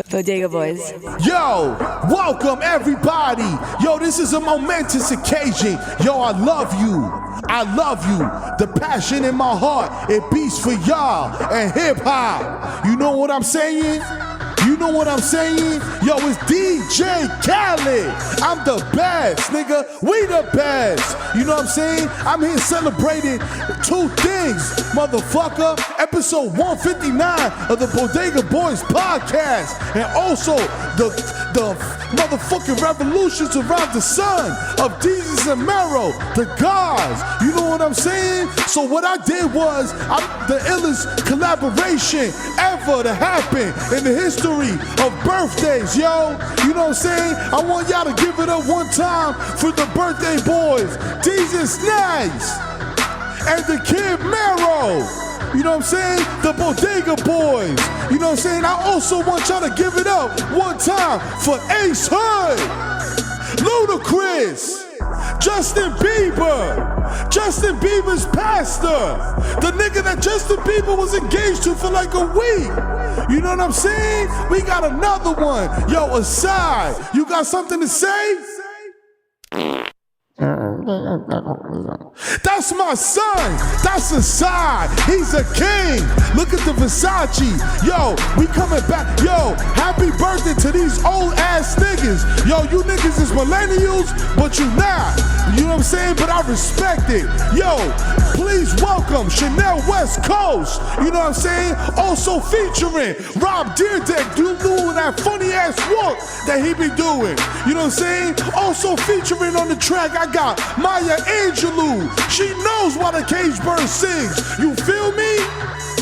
Bodega Boys. Yo, welcome everybody. Yo, this is a momentous occasion. Yo, I love you. I love you. The passion in my heart, it beats for y'all and hip hop. You know what I'm saying? You know what I'm saying? Yo, it's DJ Khaled. I'm the best, nigga. We the best. You know what I'm saying? I'm here celebrating two things, motherfucker. Episode 159 of the Bodega Boys podcast. And also the motherfucking revolutions around the sun of Desus and Mero, the gods. You know what I'm saying? So what I did was, the illest collaboration ever to happen in the history of birthdays, yo. You know what I'm saying? I want y'all to give it up one time for the birthday boys, Desus Nice and the kid Mero. You know what I'm saying? The Bodega Boys. You know what I'm saying? I also want y'all to give it up one time for Ace Hood, Ludacris, Justin Bieber's pastor, the nigga that Justin Bieber was engaged to for like a week. You know what I'm saying? We got another one. Yo, Hasan, you got something to say? That's my son. That's Hasan. He's a king. Look at the Versace. Yo, we coming back. Yo, happy birthday to these old ass niggas. Yo, you niggas is millennials, but you not. You know what I'm saying? But I respect it. Yo, please welcome Chanel West Coast. You know what I'm saying? Also featuring Rob Deerdeck doing that funny ass walk that he be doing. You know what I'm saying? Also featuring on the track, I got Maya Angelou. She knows why the cage bird sings. You feel me?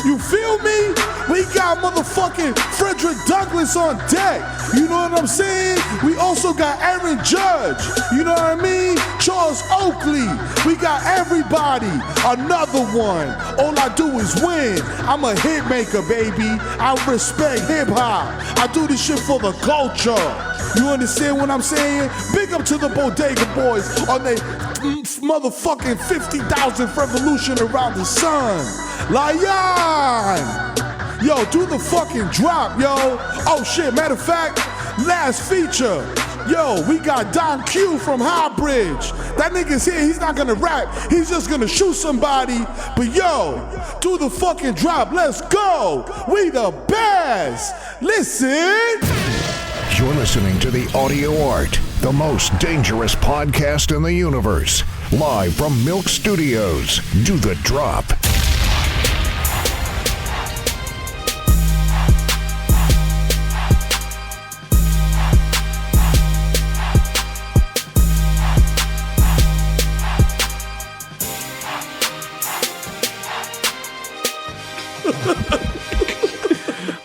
You feel me? We got motherfucking Frederick Douglass on deck. You know what I'm saying? We also got Aaron Judge. You know what I mean? Charles Oakley. We got everybody. Another one. All I do is win. I'm a hit maker, baby. I respect hip hop. I do this shit for the culture. You understand what I'm saying? Big up to the Bodega Boys on their motherfucking 50,000th revolution around the sun. Lion! Yo, do the fucking drop, yo. Oh shit, matter of fact, last feature. Yo, we got Don Q from Highbridge. That nigga's here, he's not gonna rap. He's just gonna shoot somebody. But yo, do the fucking drop. Let's go. We the best. Listen. You're listening to The Audio Art, the most dangerous podcast in the universe. Live from Milk Studios. Do the drop.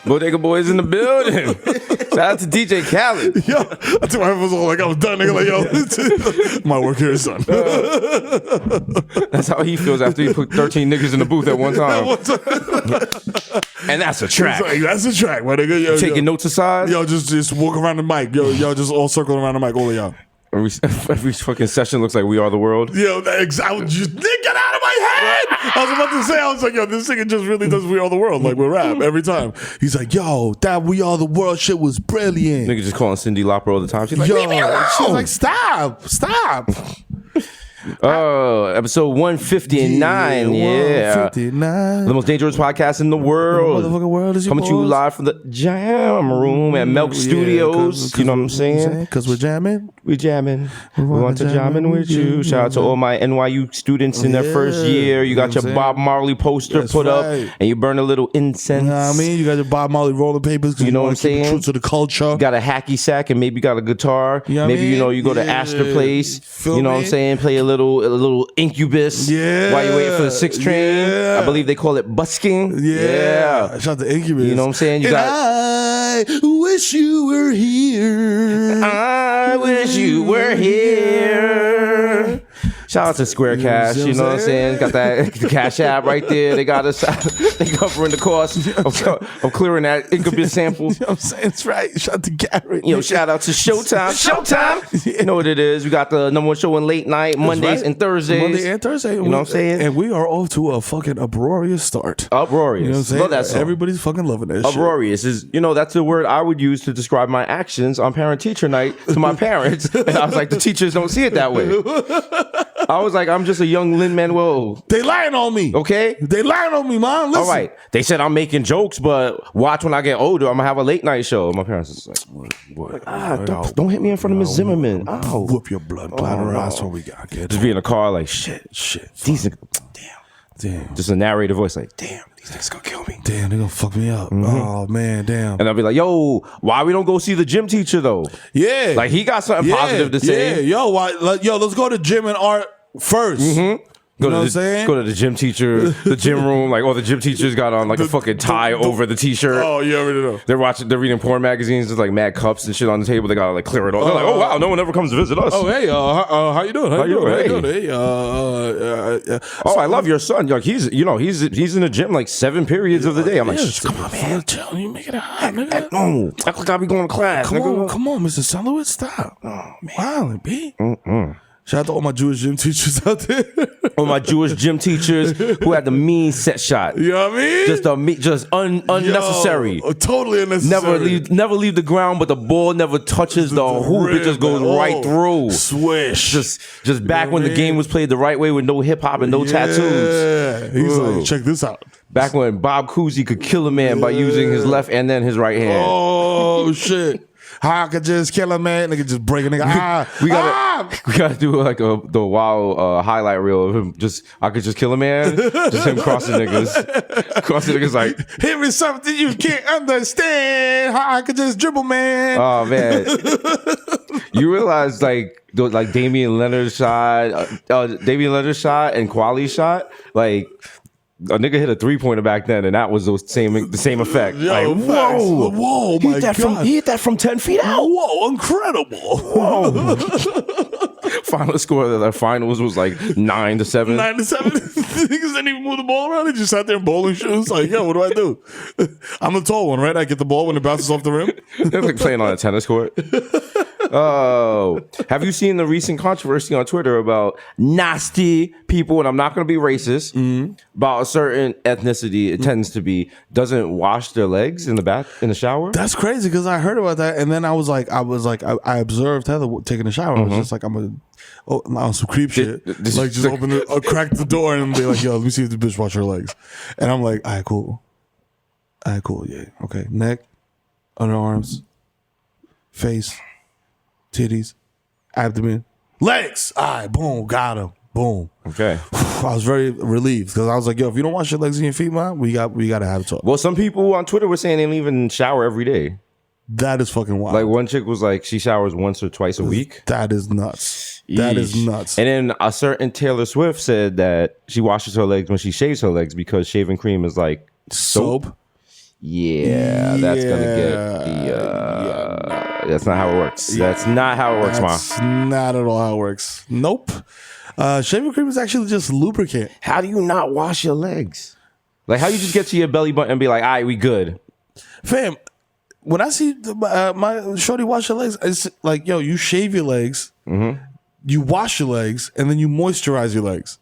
Bodega Boys in the building. Shout out to DJ Khaled. Yo, I took my headphones off like I was done. Nigga, like, yo, my work here is done. That's how he feels after he put 13 niggas in the booth at one time. And that's a track. Like, that's a track, my nigga. Yo, taking notes aside. Yo, just walk around the mic. Yo, just all circling around the mic, all of y'all. Every fucking session looks like We Are the World. Yo, exactly. Just get out of my head. I was about to say, I was like, yo, this nigga just really does We Are the World, like with rap every time. He's like, yo, that We Are the World shit was brilliant. Nigga just calling Cyndi Lauper all the time. She's like, yo, leave me alone. she's like, stop. Oh, episode 159. Yeah. 159. The most dangerous podcast in the world. The motherfucking world is your Coming to you boys. live from the Jam Room at Milk Studios. You know what I'm saying? Because we're jamming. We jamming. We want to jamming with you. Shout out to all my NYU students in their first year. You got your Bob Marley poster put up, and you burn a little incense. You know what I mean? You got your Bob Marley rolling papers. You know what I'm saying? True to the culture. You got a hacky sack, and maybe you got a guitar. You know what maybe I mean? you know you go to Astor Place. Feel you know me? what I'm saying? Play a little Incubus. Yeah. While you waiting for the 6 train. Yeah. I believe they call it busking. Yeah. Shout out to Incubus. You know what I'm saying? You and got. I wish you were here. I wish you were here. Shout out to Square Cash, you know what I'm saying? Got that the Cash App right there. They got us. They covering the cost of clearing that incomplete sample. You know what I'm saying? It's right. Shout out to Garrett. Shout out to Showtime. Showtime. You know what it is? We got the number one show in late night, Mondays and Thursdays. Monday and Thursday. You know what I'm saying? And we are off to a fucking uproarious start. Uproarious. You know what I'm saying? Love that song. Everybody's fucking loving that shit. Uproarious is, that's the word I would use to describe my actions on parent-teacher night to my parents. And I was like, the teachers don't see it that way. I was like, I'm just a young Lin-Manuel. They lying on me. Okay? They lying on me, Mom. Listen. All right. They said I'm making jokes, but watch when I get older, I'm going to have a late night show. My parents is like, don't hit me in front of Miss Zimmerman. I'll whoop your blood bladder. That's what we got, kid. Just be in the car like, shit. These Damn. Just a narrator voice like, damn, these niggas gonna kill me. Damn, they gonna fuck me up. Oh, man, damn. And I'll be like, yo, why we don't go see the gym teacher, though? Yeah. Like, he got something positive to say. Yeah, let's go to gym and art first. You know what I'm saying? Go to the gym teacher, the gym room, like all the gym teachers got on like a fucking tie over the t-shirt. Oh, you already know. They're reading porn magazines, there's like mad cups and shit on the table. They gotta like clear it all. They're like, oh wow, no one ever comes to visit us. Oh hey, how you doing? How you doing? Hey, oh, I love your son. Like he's in the gym like 7 periods of the day. I'm like, come on, man. You make it hot, nigga. No, act like I be going to class. Come on, Mr. Sunlewitz, stop. Oh man, wow, B. Shout out to all my Jewish gym teachers out there. All my Jewish gym teachers who had the mean set shot. You know what I mean? Just unnecessary. Totally unnecessary. Never leave the ground, but the ball never touches the hoop. It just goes right through. Swish. Just back when the game was played the right way with no hip hop and no tattoos. Yeah. He's like, check this out. Back when Bob Cousy could kill a man by using his left and then his right hand. Oh shit. How I could just kill a man, nigga just break a nigga. We gotta do like the wild highlight reel of him. I could just kill a man. Just him crossing niggas like, hit me something you can't understand. How I could just dribble, man. Oh man, you realize like Damian Lillard's shot and Quali's shot, like. A nigga hit a 3-pointer back then, and that was the same effect. Yo, like, whoa, my God. He hit that from 10 feet out. Whoa, incredible. Whoa. Final score of the finals was like 9-7. 9-7. Niggas didn't even move the ball around. They just sat there in bowling shoes. Like, yo, what do I do? I'm the tall one, right? I get the ball when it bounces off the rim. They're like playing on a tennis court. Oh, have you seen the recent controversy on Twitter about nasty people, and I'm not going to be racist, about a certain ethnicity, it tends to be, doesn't wash their legs in the shower? That's crazy because I heard about that, and then I I observed Heather taking a shower. I was just like, on some creep shit. Like, just crack the door and be like, yo, let me see if the bitch wash her legs. And I'm like, all right, cool, yeah, okay. Neck, underarms, face, titties, abdomen, legs. All right, boom, got him. Boom. Okay. I was very relieved because I was like, yo, if you don't wash your legs and your feet, man, we got to have a talk. Well, some people on Twitter were saying they don't even shower every day. That is fucking wild. Like one chick was like, she showers once or twice a week. That is nuts. That is nuts. And then a certain Taylor Swift said that she washes her legs when she shaves her legs because shaving cream is like soap. Yeah, that's gonna get the. That's not how it works. That's not how it works, Ma. That's not at all how it works. Nope. Shaving cream is actually just lubricant. How do you not wash your legs? Like, how you just get to your belly button and be like, all right, we good? Fam, when I see my shorty wash her legs, it's like, yo, you shave your legs, you wash your legs, and then you moisturize your legs.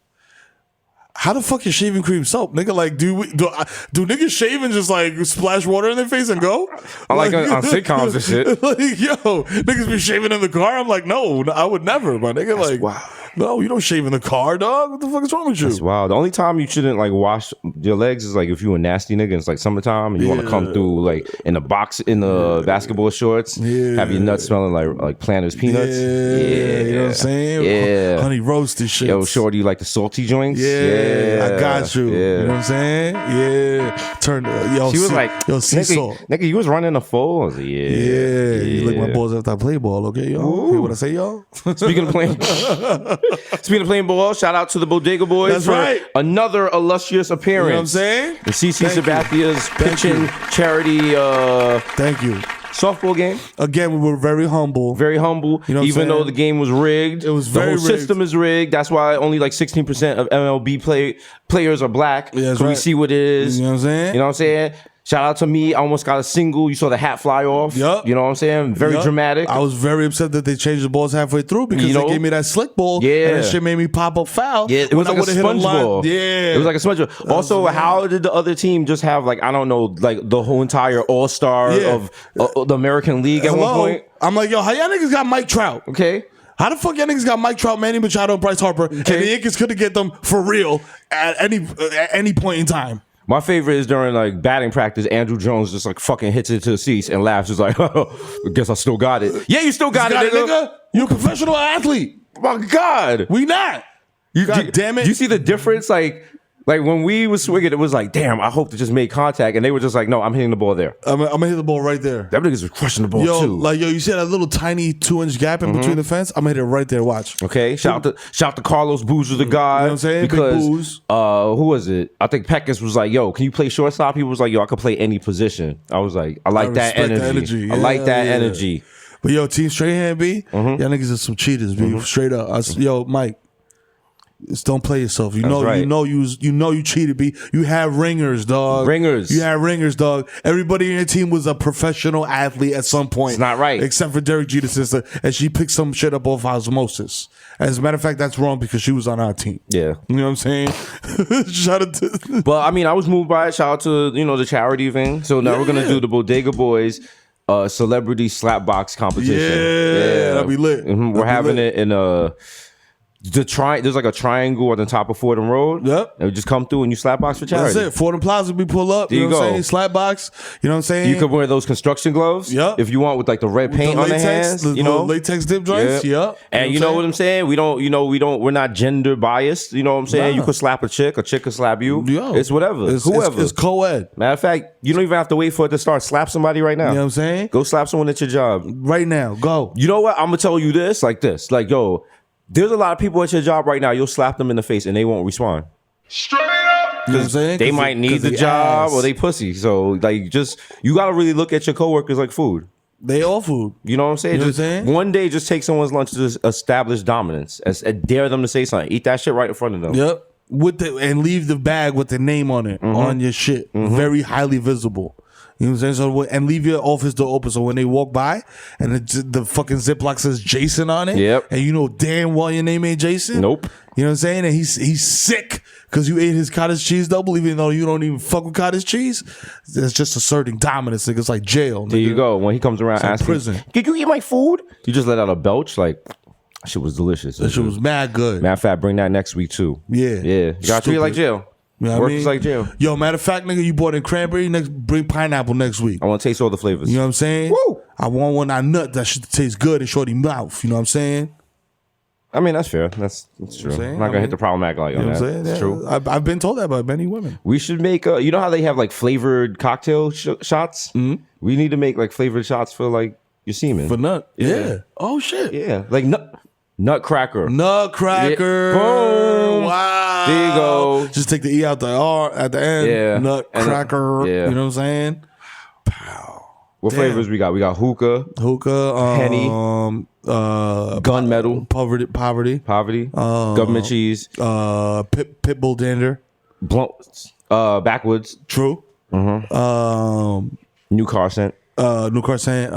How the fuck is shaving cream soap, nigga? Like, do niggas shave and just like splash water in their face and go? I like on sitcoms and shit. Like, yo, niggas be shaving in the car. I'm like, no, I would never, my nigga. That's like, wow. No, you don't shave in the car, dog. What the fuck is wrong with you? That's wild. The only time you shouldn't like wash your legs is like if you a nasty nigga and it's like summertime and you want to come through like in the box in the basketball shorts, have your nuts smelling like Planters peanuts. You know what I'm saying? Yeah, honey roasted shit. Yo, shorty, you like the salty joints? Yeah, I got you. You know what I'm saying? Yeah. Turn she was like, yo, sea salt. Nigga, you was running a full. I was like, yeah. You lick my balls after I play ball, okay, yo? Hear what I say, yo? Speaking of playing ball, shout out to the Bodega Boys. That's right. Another illustrious appearance. You know what I'm saying? The CC Sabathia's pitching charity. Thank you. Softball game. Again, we were very humble. Very humble. You know what I'm even though saying? the game was rigged. It was the very whole rigged. system is rigged. That's why only like 16% of MLB players are black. Yeah, that's so we right. see what it is. You know what I'm saying? You know what I'm saying? Shout out to me. I almost got a single. You saw the hat fly off. Yup. You know what I'm saying? Very Yup. dramatic. I was very upset that they changed the balls halfway through because You know? they gave me that slick ball. Yeah. And that shit made me pop up foul. Yeah, it was when like I a would've hit sponge line. ball. Yeah. It was like a sponge ball. Also, how did the other team just have like, I don't know, like the whole entire all-star Yeah. of the American League at one point? I'm like, yo, how y'all niggas got Mike Trout? Okay. How the fuck y'all niggas got Mike Trout, Manny Machado, and Bryce Harper, and the Yankees couldn't get them for real at any point in time? My favorite is during like batting practice, Andrew Jones just like fucking hits it to the seats and laughs. It's like, oh, I guess I still got it. Yeah, you still got, it, nigga. You're a professional athlete. My God. We not. God damn it. You see the difference? Like when we was swinging, it was like, damn, I hope to just make contact. And they were just like, no, I'm hitting the ball there. I'm gonna hit the ball right there. Them niggas was crushing the ball too. You see that little tiny 2-inch gap in between the fence? I'm gonna hit it right there. Watch. Okay, shout out to Carlos Boozer, the guy. You know what I'm saying? Big Because Booze. who was it? I think Peckus was like, yo, can you play shortstop? He was like, yo, I can play any position. I was like, I like that respect the energy. I energy. like that Yeah. energy. But yo, Team Straight Hand B, y'all niggas are some cheaters, B. Straight up. Yo, Mike. Just don't play yourself. You That's know, right. you know you cheated, B. You had ringers, dog. Ringers. You had ringers, dog. Everybody in your team was a professional athlete at some point. It's not right. Except for Derek Jeter's sister, and she picked some shit up off osmosis. As a matter of fact, that's wrong because she was on our team. Yeah. You know what I'm saying? Shout out to But I mean, I was moved by it. Shout out to, the charity thing. So now we're going to do the Bodega Boys celebrity slapbox competition. Yeah, that'd be lit. We're having it in there's like a triangle on the top of Fordham Road. Yep. And we just come through and you slapbox for charity. That's it. Fordham Plaza, we pull up. There You you know what I'm go. saying? Slap box. You know what I'm saying? You could wear those construction gloves. Yep. If you want, with like the red paint the on the hands. the little latex dip joints. Yep. And you know what I'm saying? We're not gender biased. You know what I'm saying? Nah. You could slap a chick could slap you. Yo, It's whatever. Whoever. It's co-ed. Matter of fact, you don't even have to wait for it to start. Slap somebody right now. You know what I'm saying? Go slap someone at your job. Right now. Go. You know what? I'm gonna tell you this. Like, yo, there's a lot of people at your job right now. You'll slap them in the face and they won't respond. You know what I'm saying? They might need the job ass. or they pussy. So like, you gotta really look at your coworkers like food. They all food. You know what I'm saying? You know what Just I'm saying? one day, just take someone's lunch to just establish dominance. And dare them to say something. Eat that shit right in front of them. Yep. And leave the bag with the name on it on your shit. Very highly visible. You know what I'm saying? So and leave your office door open so when they walk by and the fucking Ziploc says Jason on it. Yep. And you know damn well your name ain't Jason. Nope. You know what I'm saying? And he's sick because you ate his cottage cheese double, even though you don't even fuck with cottage cheese. It's just asserting dominance. Nigga. It's like jail. There you go. When he comes around like asking, prison. did you eat my food? You just let out a belch. Like, that shit was delicious. That shit was mad good. Matter of fact, bring that next week too. Yeah. Yeah. You gotta treat it like jail. You know what I Work mean? is like jail. Yo, matter of fact, nigga, you bought in cranberry. Bring pineapple next week. I want to taste all the flavors. You know what I'm saying? Woo! I want one I nut that should taste good in shorty mouth. You know what I'm saying? I mean, that's fair. That's true. saying? I'm not gonna hit the problematic light You on know that. what I'm saying? It's true. I've been told that by many women. We should make you know how they have like flavored cocktail shots? Mm-hmm. We need to make like flavored shots for like your semen. For nut. Yeah. Oh shit. Yeah. Like nutcracker. Nutcracker. Yeah. Boom. Wow. There you go. Just take the E out the R at the end. Yeah. Nutcracker. Yeah. You know what I'm saying? What Damn. flavors we got? We got hookah, Hookah. Henny. Gunmetal. Poverty. government cheese, Pitbull dander. blunt, backwoods, True. new car scent, New car saying,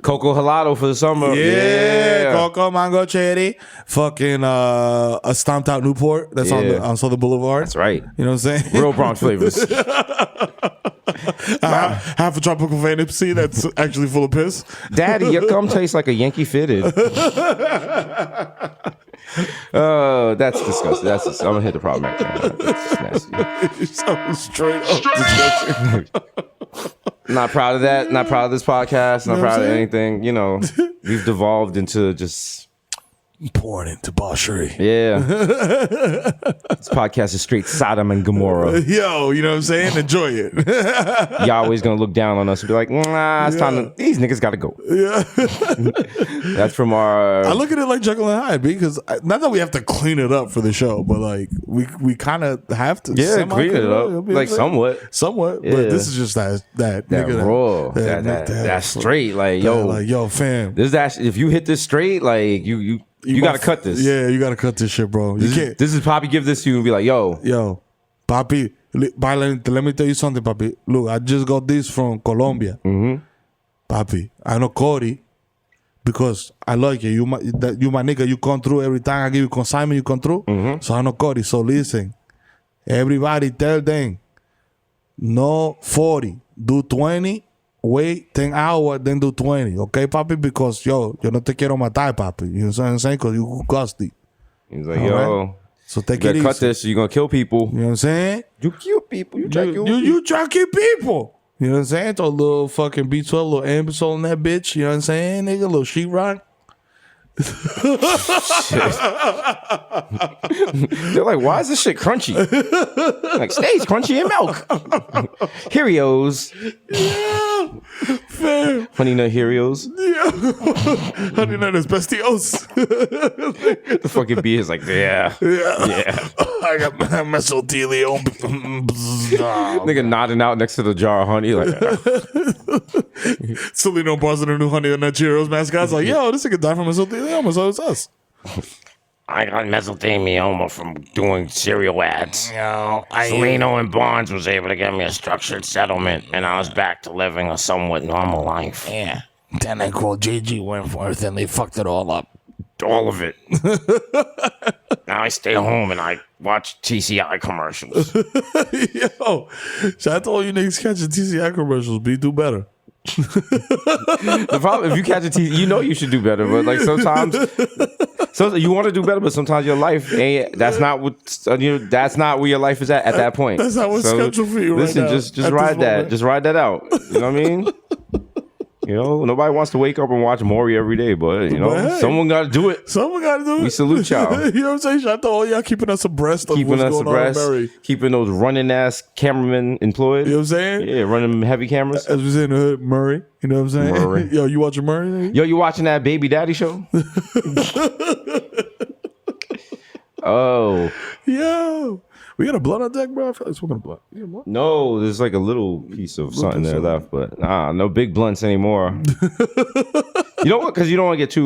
cocoa halado for the summer. yeah, Coco, Mango, Cherry, fucking a stomped out Newport that's on Southern Boulevard. That's right. You know what I'm saying? Real Bronx flavors. Half a tropical fantasy that's actually full of piss. Daddy, your gum tastes like a Yankee fitted. Oh, that's disgusting. I'm gonna hit the problem. That's nasty. So straight up disgusting. Not proud of that. Not proud of this podcast. Not know what proud I'm of saying? anything. You know, we've devolved into just Porn and debauchery. Yeah. This podcast is straight Sodom and Gomorrah. Yo, you know what I'm saying? Enjoy it. Y'all always gonna look down on us and be like, nah, it's time to, these niggas gotta go. Yeah. That's from our. I look at it like Jekyll and Hyde because not that we have to clean it up for the show, but like we kind of have to. Yeah, clean it up. Like somewhat. Somewhat. Yeah. But this is just that nigga raw. That straight. Like, yo, fam. This is actually, if you hit this straight, like you gotta cut this. Yeah, you gotta cut this shit, bro. You can't. This is Poppy give this to you and be like, yo, Papi, let me tell you something, Papi. Look, I just got this from Colombia. Mm-hmm. Papi, I know Cody because I like you. You my nigga. You come through every time I give you consignment. You come through. Mm-hmm. So I know Cody. So listen, everybody tell them no 40, do 20. Wait 10 hours, then do 20. Okay, papi? Because, yo no te quiero matar, papi. You know what I'm saying? Because you gusty. He's like, yo. Right? So take you it easy. cut this, you're gonna kill people. You know what I'm saying? You kill people. You try to kill people. You try to kill people. You know what I'm saying? Throw a little fucking B12, little ambisol in that bitch. You know what I'm saying, nigga? A little sheetrock. They're like, why is this shit crunchy? Like, stays crunchy in milk. Cheerios. Yeah. Fam. Honey Nut Cheerios. Yeah. Honey Nut is bestios. The fucking bee is like, yeah. I got mesothelioma. Nigga nodding out next to the jar of honey. Like, Celino bars in her new Honey Nut Cheerios mascot's like, yo, this nigga died from mesothelioma, so it's us. I got mesothelioma from doing cereal ads. Celino and Barnes was able to get me a structured settlement, and I was back to living a somewhat normal life. Yeah. Then they called JG Wentworth and they fucked it all up. All of it. Now I stay home and I watch TCI commercials. Yo, shout out to all you niggas catching TCI commercials, but you do better. the problem, if you catch a TV, you know you should do better, but like sometimes you want to do better, but sometimes your life ain't. That's not what that's not where your life is at that point. That's not what's scheduled for you. Listen, right now, just ride that. Just ride that out. You know what I mean? You know, nobody wants to wake up and watch Maury every day, but you know, hey, someone got to do it. Someone got to do it. We salute y'all. You know what I'm saying? Shout out to all y'all keeping us abreast of what's going on in Murray. Keeping those running ass cameramen employed. You know what I'm saying? Yeah, running heavy cameras. As we say in the hood, Murray. You know what I'm saying? Murray. Yo, you watching Murray? Yo, you watching that Baby Daddy show? Oh. Yo. We got a blunt on deck, bro? I feel like smoking a blunt. You got a blunt? No, there's like a little piece of something there left, but no big blunts anymore. You know what? Because you don't want to get too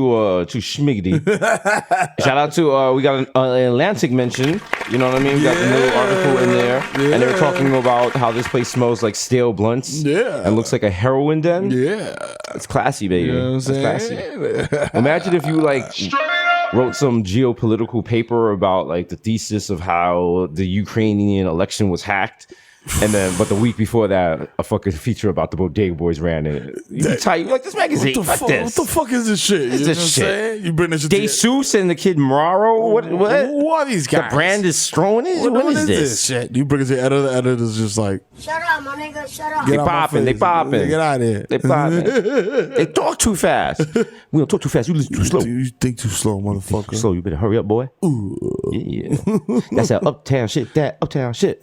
schmiggity. Shout out to we got an Atlantic mention. You know what I mean? We got the little article in there, and they were talking about how this place smells like stale blunts. Yeah, and looks like a heroin den. Yeah, it's classy, baby. You know what I'm saying? Classy. Imagine if you like wrote some geopolitical paper about like the thesis of how the Ukrainian election was hacked. And then, but the week before that, a fucking feature about the Bodega Boys ran in it. You type like this magazine. What the fuck is this shit? What is this shit? You bring this shit. Desus and the kid Mero. What are these guys? The brand is strong. What is this shit? You bring it to the editor. The editor's just like, shut up, my nigga. Shut up. They popping. They popping. Get out of here. They popping. They talk too fast. We don't talk too fast. You listen too slow. You think too slow, motherfucker. Slow. You better hurry up, boy. Ooh. Yeah. That's that uptown shit. That uptown shit.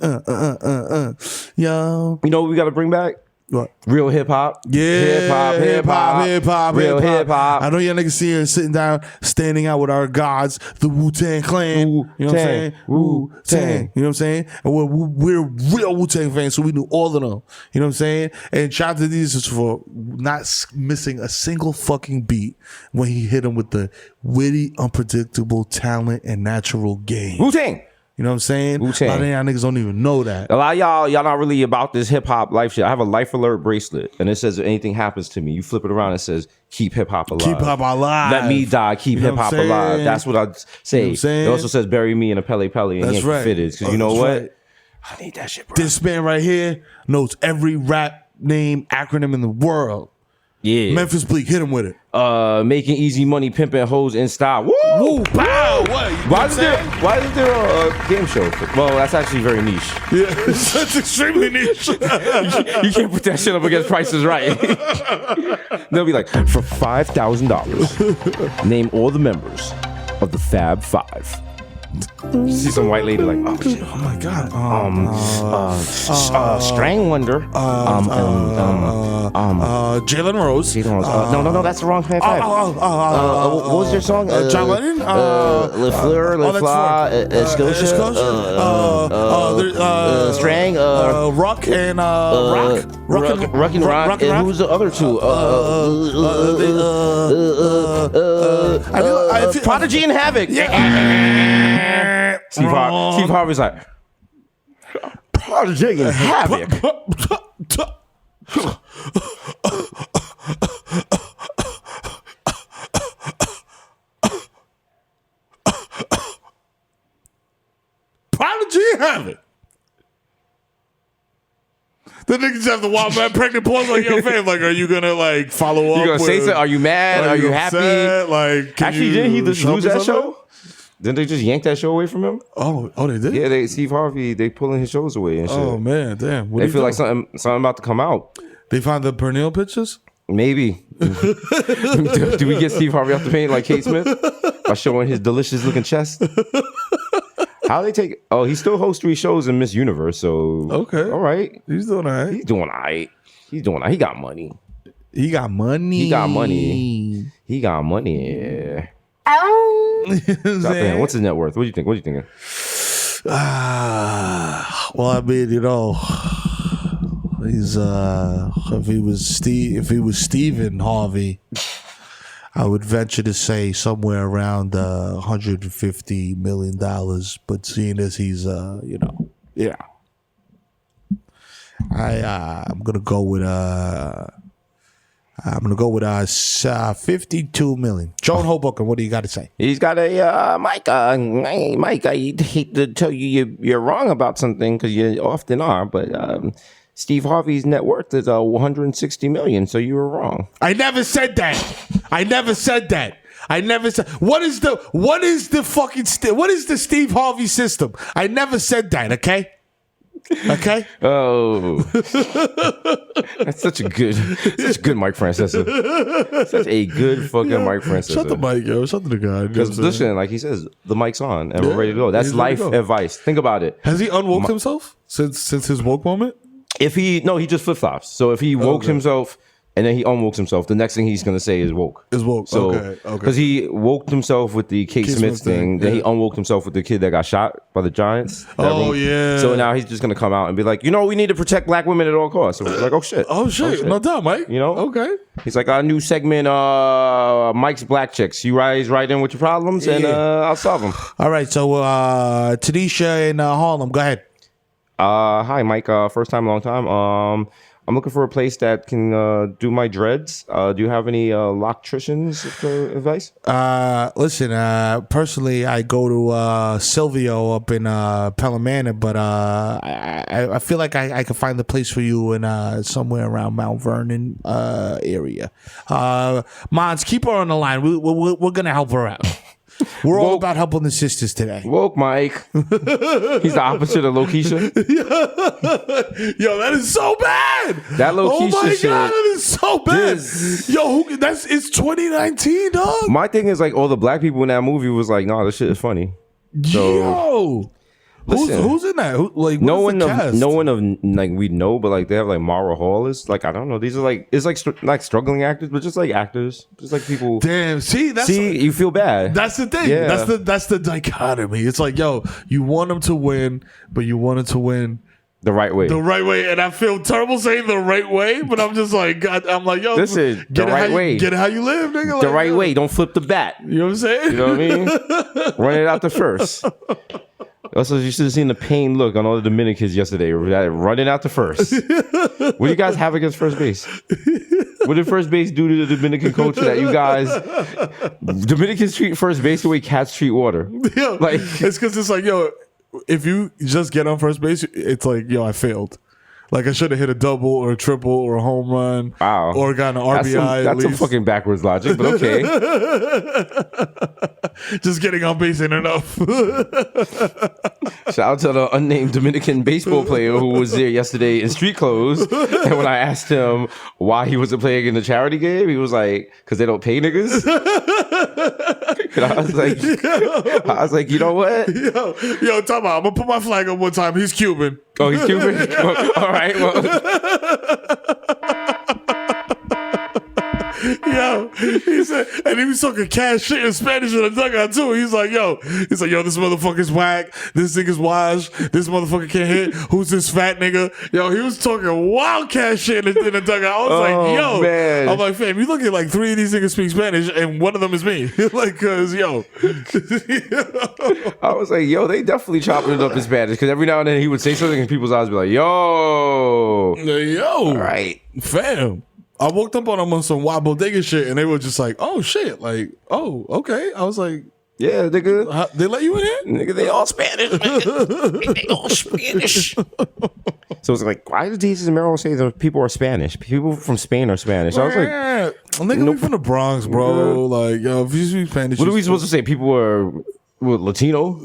Yo, you know what we got to bring back? What? Real hip hop. Yeah, hip hop. Real hip hop. I know y'all niggas see here sitting down, standing out with our gods, the Wu-Tang Clan. You know what I'm saying? Wu-Tang. You know what I'm saying? And we're real Wu-Tang fans, so we knew all of them. You know what I'm saying? And shout out to these for not missing a single fucking beat when he hit him with the witty, unpredictable talent and natural game. Wu-Tang. You know what I'm saying? Wu-Tang. A lot of y'all niggas don't even know that. A lot of y'all not really about this hip hop life shit. I have a life alert bracelet, and it says if anything happens to me, you flip it around, it says keep hip hop alive. Keep hip hop alive. Let me die. Keep hip hop alive. That's what I say. You know what I'm saying? It also says bury me in a Pele Pele and That's right. Fitted. Because you know what? Right. I need that shit, bro. This man right here knows every rap name acronym in the world. Yeah. Memphis Bleak, hit him with it. Making easy money, pimping hoes in style. Woo! Woo! Pow! What? Why is there a game show? Well, that's actually very niche. Yeah, that's extremely niche. You can't put that shit up against Price is Right. They'll be like, for $5,000, name all the members of the Fab Five. You see some white lady like, oh shit, Oh my god. Strang Wonder. Jalen Rose. No, that's the wrong Fab Five. What was their song? John Lennon. Le Fleur, Le Fla, Escocia. Strang. Rock and Rock. Rock and Rock. And who's the other two? Prodigy and Havoc. Steve Harvey's like, Prodigy and Havoc. Prodigy and Havoc. The niggas have the wild man pregnant pause like, yo, fam, like, are you gonna like follow up? You gonna say something? Are you mad? Are you happy? Upset? Like, actually, didn't he just lose that show? Didn't they just yank that show away from him? Oh, they did? Yeah, Steve Harvey, they pulling his shows away and shit. Oh man, damn. They feel like something about to come out. They found the Pernille pictures? Maybe. Do we get Steve Harvey off the paint like Kate Smith by showing his delicious looking chest? How they take? Oh, he still hosts 3 shows in Miss Universe. So okay, all right. He's doing all right. He got money. He got money. Yeah. Ow. What's his net worth? What do you think? What are you thinking? Well, I mean, you know, he's if he was Stephen Harvey, I would venture to say somewhere around $150 million. But seeing as he's yeah, I'm gonna go with 52 million. Joan Hoboken, what do you got to say? He's got a Mike. Hey, Mike, I hate to tell you you're wrong about something because you often are, but Steve Harvey's net worth is 160 million. So you were wrong. I never said that. What is the Steve Harvey system? I never said that. Okay. Oh, that's such a good Mike Francesa. Such a good fucking Mike Francesa. Shut the mic, yo. Shut the guy. Because listen, like he says, the mic's on and we're ready to go. That's life advice. Think about it. Has he unwoke himself since his woke moment? He just flip flops. So if he woke himself and then he unwoke himself, the next thing he's gonna say is woke. So, okay. Because he woke himself with the Kate Smith thing, then he unwoke himself with the kid that got shot by the Giants. Yeah. So now he's just gonna come out and be like, we need to protect black women at all costs. So we're like, oh shit. No doubt, Mike. Okay. He's like, our new segment, Mike's Black Chicks. You guys write in with your problems and I'll solve them. All right. So Tanisha in Harlem, go ahead. Hi, Mike. First time, long time. I'm looking for a place that can do my dreads. Do you have any loctricians advice? Listen, personally, I go to Silvio up in Pelham Manor, but I feel like I can find the place for you in somewhere around Mount Vernon area. Mons, keep her on the line. We're going to help her out. We're all about helping the sisters today. Woke Mike. He's the opposite of Lokisha. Yo, that is so bad. That Lokisha oh my shit. God, that is so bad. It's 2019, dog. My thing is like all the black people in that movie was like, nah, this shit is funny. So, yo. Who's in that? No one of like we know, but like they have like Mara Hall is like I don't know. These are like it's like like struggling actors, but just like actors, just like people. Damn, you feel bad. That's the thing. Yeah. That's the dichotomy. It's like, yo, you want them to win, but you want it to win the right way. And I feel terrible saying the right way, but I'm just like, God, I'm like, yo, listen, the right way. Get it how you live, nigga. The right way. Don't flip the bat. You know what I'm saying? You know what I mean? Run it out the first. Also, you should have seen the pain look on all the Dominicans yesterday, running out to first. What do you guys have against first base? What did first base do to the Dominican coach that you guys... Dominicans treat first base the way cats treat water. Yeah, it's because it's like, yo, if you just get on first base, it's like, yo, I failed. Like I should have hit a double or a triple or a home run. Wow. Or gotten an RBI. That's some fucking backwards logic, but okay. Just getting on base ain't enough. Shout out to the unnamed Dominican baseball player who was there yesterday in street clothes. And when I asked him why he wasn't playing in the charity game, he was like, because they don't pay niggas. And I was like, you know what? Yo, time out. I'm gonna put my flag up one time. He's Cuban. Oh, he's Cuban? All right. Well. Yo, he said, and he was talking cash shit in Spanish in the dugout too. He's like, yo, this motherfucker's whack. This nigga's washed. This motherfucker can't hit. Who's this fat nigga? Yo, he was talking wild cash shit in the dugout. I was like, yo, man. I'm like, fam, you look at like 3 of these niggas speak Spanish, and one of them is me. Like, cause yo, I was like, yo, they definitely chopping it up in Spanish because every now and then he would say something and people's eyes would be like, yo, all right, fam. I woke up on them on some wild bodega shit, and they were just like, "Oh shit!" Like, "Oh, okay." I was like, "Yeah, nigga, they let you in here, nigga. They all Spanish, nigga. They all Spanish." So it's like, why did Desus and Mero say that people are Spanish? People from Spain are Spanish. I was like, "Nigga, we from the Bronx, bro. Like, yo, if you speak Spanish, what are we supposed to say? People are." Latino?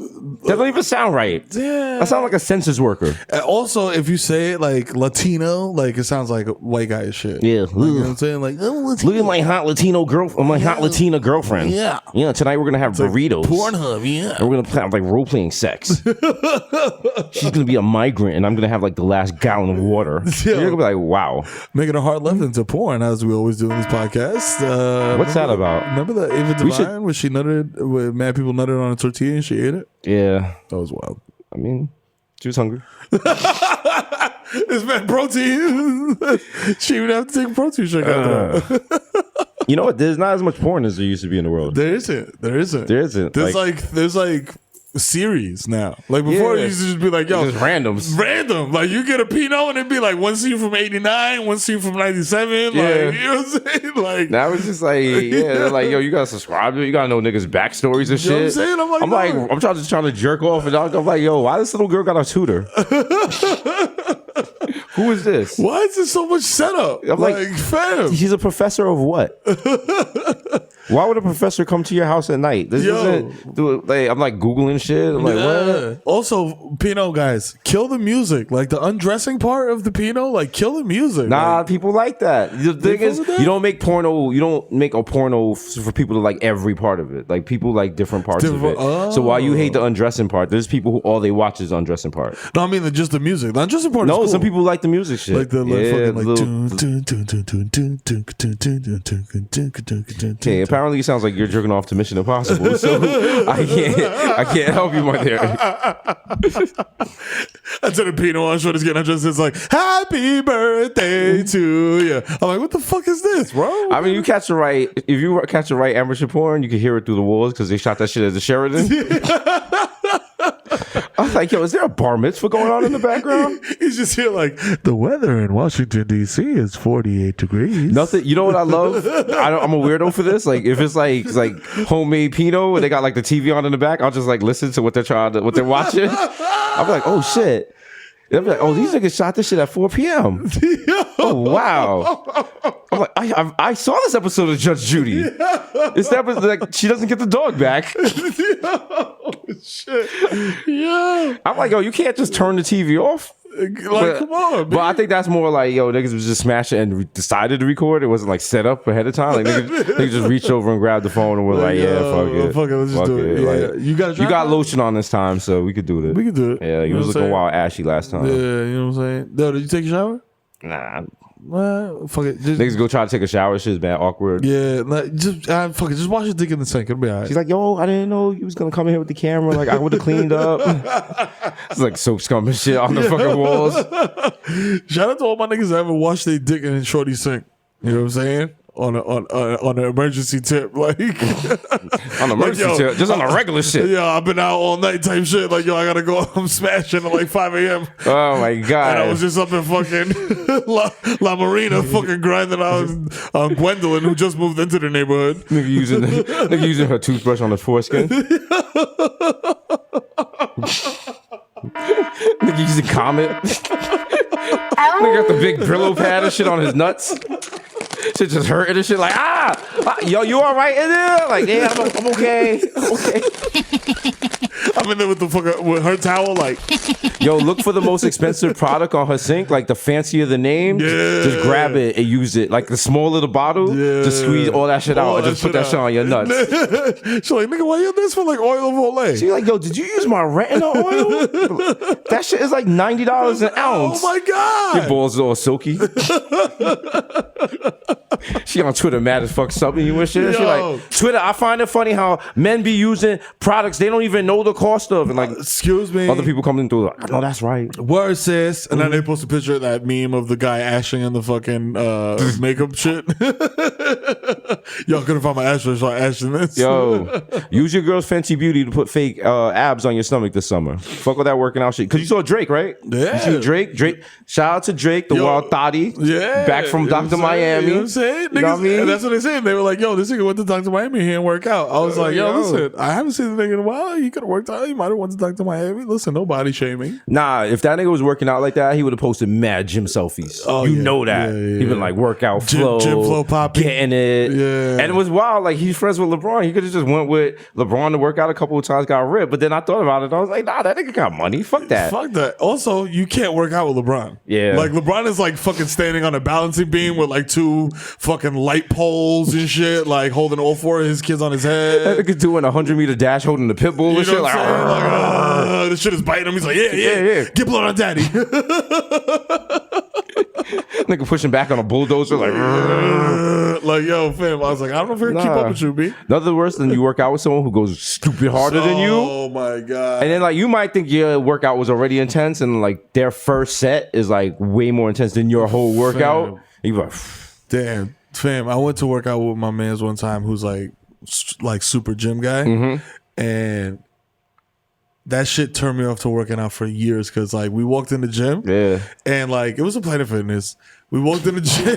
That don't even sound right. Yeah. That sounds like a census worker. And also, if you say it like Latino, like it sounds like a white guy shit. Yeah. Like, you know what I'm saying? Like, look at my hot Latino hot Latina girlfriend. Yeah. Yeah, tonight we're gonna have burritos. Pornhub, yeah. And we're gonna have like role playing sex. She's gonna be a migrant and I'm gonna have like the last gallon of water. You're gonna be like, wow. Making a hard left into porn, as we always do in this podcast. What's that about? Remember the Ava Divine where she nutted, where mad people nutted on a tortilla and she ate it? Yeah. That was wild. I mean, she was hungry. It's been protein. She would have to take a protein shake after that. You know what? There's not as much porn as there used to be in the world. There isn't. There's series now. Like before, it used to just be like, yo, just randoms. Random. Like you get a Pinot and it'd be like one scene from 89, one scene from 97. Yeah. Like, you know what I'm saying? Like now it's just like, yeah, they're like, yo, you gotta subscribe to it. You gotta know niggas' backstories and shit. You know what I'm saying? I'm just trying to jerk off and I'm like, yo, why this little girl got a tutor? Who is this? Why is there so much setup? I'm like, fam. He's a professor of what? Why would a professor come to your house at night? This isn't. I'm like Googling shit. I'm like, what? Also, Pinot guys, kill the music. Like the undressing part of the Pinot, like kill the music. Nah, people like that. The thing is, you don't make porno. You don't make a porno for people to like every part of it. Like people like different parts of it. Oh. So while you hate the undressing part, there's people who all they watch is the undressing part. No, I mean just the music. The undressing part. No, is cool. some people like the music shit. Like the Okay, apparently it sounds like you're jerking off to Mission Impossible, so I can't help you right there. I tell the Pinot on short is getting undressed. It's like happy birthday to you. I'm like, what the fuck is this, bro? I mean, you catch the right. If you catch the right amateur porn, you can hear it through the walls because they shot that shit at the Sheridan. I was like, yo, is there a bar mitzvah going on in the background? He's just here like, the weather in Washington, D.C. is 48 degrees. Nothing. You know what I love? I'm a weirdo for this. Like, if it's like homemade Pinot and they got like the TV on in the back, I'll just like listen to what they're watching. I'll be like, oh shit. They'll be like, oh, these niggas shot this shit at 4 p.m. Oh, wow. I'm like, I saw this episode of Judge Judy. It's that like she doesn't get the dog back. Oh, shit. Yeah. I'm like, yo, you can't just turn the TV off. Like, come on, man. But I think that's more like, yo, niggas was just smashing and decided to record. It wasn't like set up ahead of time. Like niggas just reached over and grabbed the phone and were like, yeah, fuck it. Fuck it, let's just do it. Yeah. Like, you got lotion on this time, so we could do it. We could do it. Yeah, you was looking wild ashy last time. Yeah, you know what I'm saying? No, did you take a shower? Nah. Well, fuck it. Niggas go try to take a shower. Shit's bad, awkward. Yeah, like, fuck it. Just wash your dick in the sink. It'll be all right. She's like, yo, I didn't know you was gonna come in here with the camera. Like, I would have cleaned up. It's like soap scum and shit on the fucking walls. Shout out to all my niggas that ever washed their dick in shorty sink. You know what I'm saying? On an emergency tip, like on emergency tip, just on a regular shit. Yeah, I've been out all night type shit. Like, yo, I gotta go. I'm smashing at like 5 a.m. Oh my god! And I was just up in fucking La Marina, fucking grinding on Gwendolyn, who just moved into the neighborhood. Nigga using her toothbrush on the foreskin. Nigga using Comet. Nigga got the big Brillo pad and shit on his nuts. Shit just hurting and shit like, yo, you all right in there? Like, yeah, I'm okay. I'm okay. I'm in there with with her towel, like. Yo, look for the most expensive product on her sink, like the fancier the name. Yeah. Just grab it and use it. Like the smaller the bottle, just squeeze all that shit out and just put that shit on your nuts. She's like, nigga, why you this for like oil of Olay? She's like, yo, did you use my retinol oil? That shit is like $90 an ounce. Oh my God. Your balls are all silky. She on Twitter mad as fuck something you and shit. She like, Twitter, I find it funny how men be using products they don't even know the cost of. And like, excuse me. Other people coming through like, I know that's right. Word, sis. And then they post a picture of that meme of the guy ashing in the fucking makeup shit. Y'all couldn't find my ashtray, so I ashed in this. Yo, use your girl's Fenty Beauty to put fake abs on your stomach this summer. Fuck with that working out shit. Cause you saw Drake, right? Yeah. You seen Drake. Shout out to Drake, the wild thotty. Yeah. Back from Dr. Miami. You know what I'm saying? You know what I mean? That's what they said. They were like, yo, this nigga went to Dr. Miami here and work out. I was like, yo, listen, I haven't seen the nigga in a while. He could have worked out. He might have went to Dr. Miami. Listen, no body shaming. Nah, if that nigga was working out like that, he would have posted mad gym selfies. Oh, you yeah. know that. Yeah. He been like workout flow. Gym flow popping. Getting it. Yeah. And it was wild. Like, he's friends with LeBron. He could have just went with LeBron to work out a couple of times, got ripped. But then I thought about it. I was like, nah, that nigga got money. Fuck that. Fuck that. Also, you can't work out with LeBron. Yeah. Like, LeBron is like fucking standing on a balancing beam with like two fucking light poles and shit, like holding all four of his kids on his head. That nigga doing a 100-meter dash holding the pit bull and You know shit. what Like, I'm saying? Like, this shit is biting him. He's like, yeah. Get blood on daddy. nigga pushing back on a bulldozer. Like, like, yo, fam. I was like, I don't know if I can keep up with you, B. Nothing worse than you work out with someone who goes stupid harder than you. Oh my God. And then like you might think your workout was already intense, and like their first set is like way more intense than your whole workout. Fam. You like, damn, fam. I went to work out with my man's one time who's like super gym guy, and that shit turned me off to working out for years because like we walked in the gym, and like it was a Planet Fitness. We walked in the gym.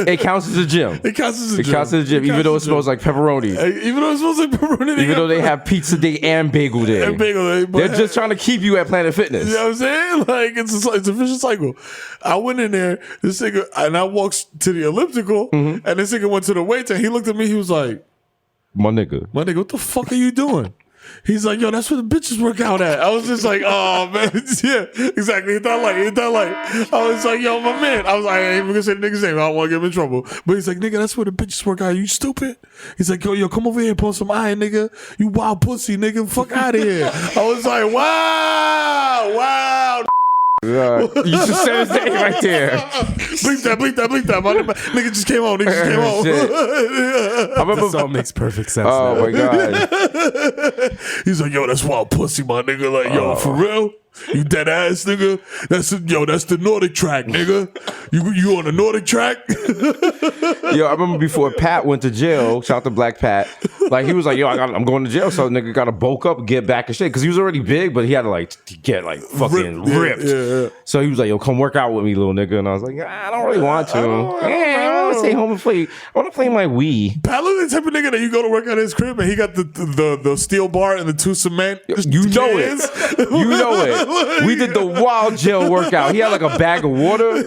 It counts as a gym. It counts as a gym. It counts as a gym, even though it smells like pepperoni. Even though it smells like pepperoni. Even though they have pizza day and bagel day. And bagel day. They're just trying to keep you at Planet Fitness. You know what I'm saying? Like, it's a vicious cycle. I went in there, this nigga, and I walked to the elliptical, and this nigga went to the weights, and he looked at me, he was like, My nigga, what the fuck are you doing? He's like, yo, that's where the bitches work out at. I was just like, oh, man. Yeah, exactly. It's not like. I was like, yo, my man. I was like, I ain't even gonna say the nigga's name. I don't want to get him in trouble. But he's like, nigga, that's where the bitches work out. You stupid? He's like, yo, come over here and pull some iron, nigga. You wild pussy, nigga. Fuck out of here. I was like, wow. you just said his name right there. Bleep that. My nigga just came on. I remember This all makes perfect sense. Oh my God. He's like, yo, that's wild pussy, my nigga. Like, yo, for real? You dead ass nigga? That's the Nordic track, nigga. You on the Nordic track? Yo, I remember before Pat went to jail, shout out to Black Pat, like he was like, yo, I'm going to jail, so the nigga gotta bulk up, get back and shit, because he was already big, but he had to like get like fucking ripped. Yeah. So he was like, yo, come work out with me, little nigga, and I was like, I don't really want to. I want to stay home and play. I want to play my Wii. Pat look the type of nigga that you go to work at his crib and he got the steel bar and the two cement. You know it. You know it. We did the wild jail workout. He had like a bag of water.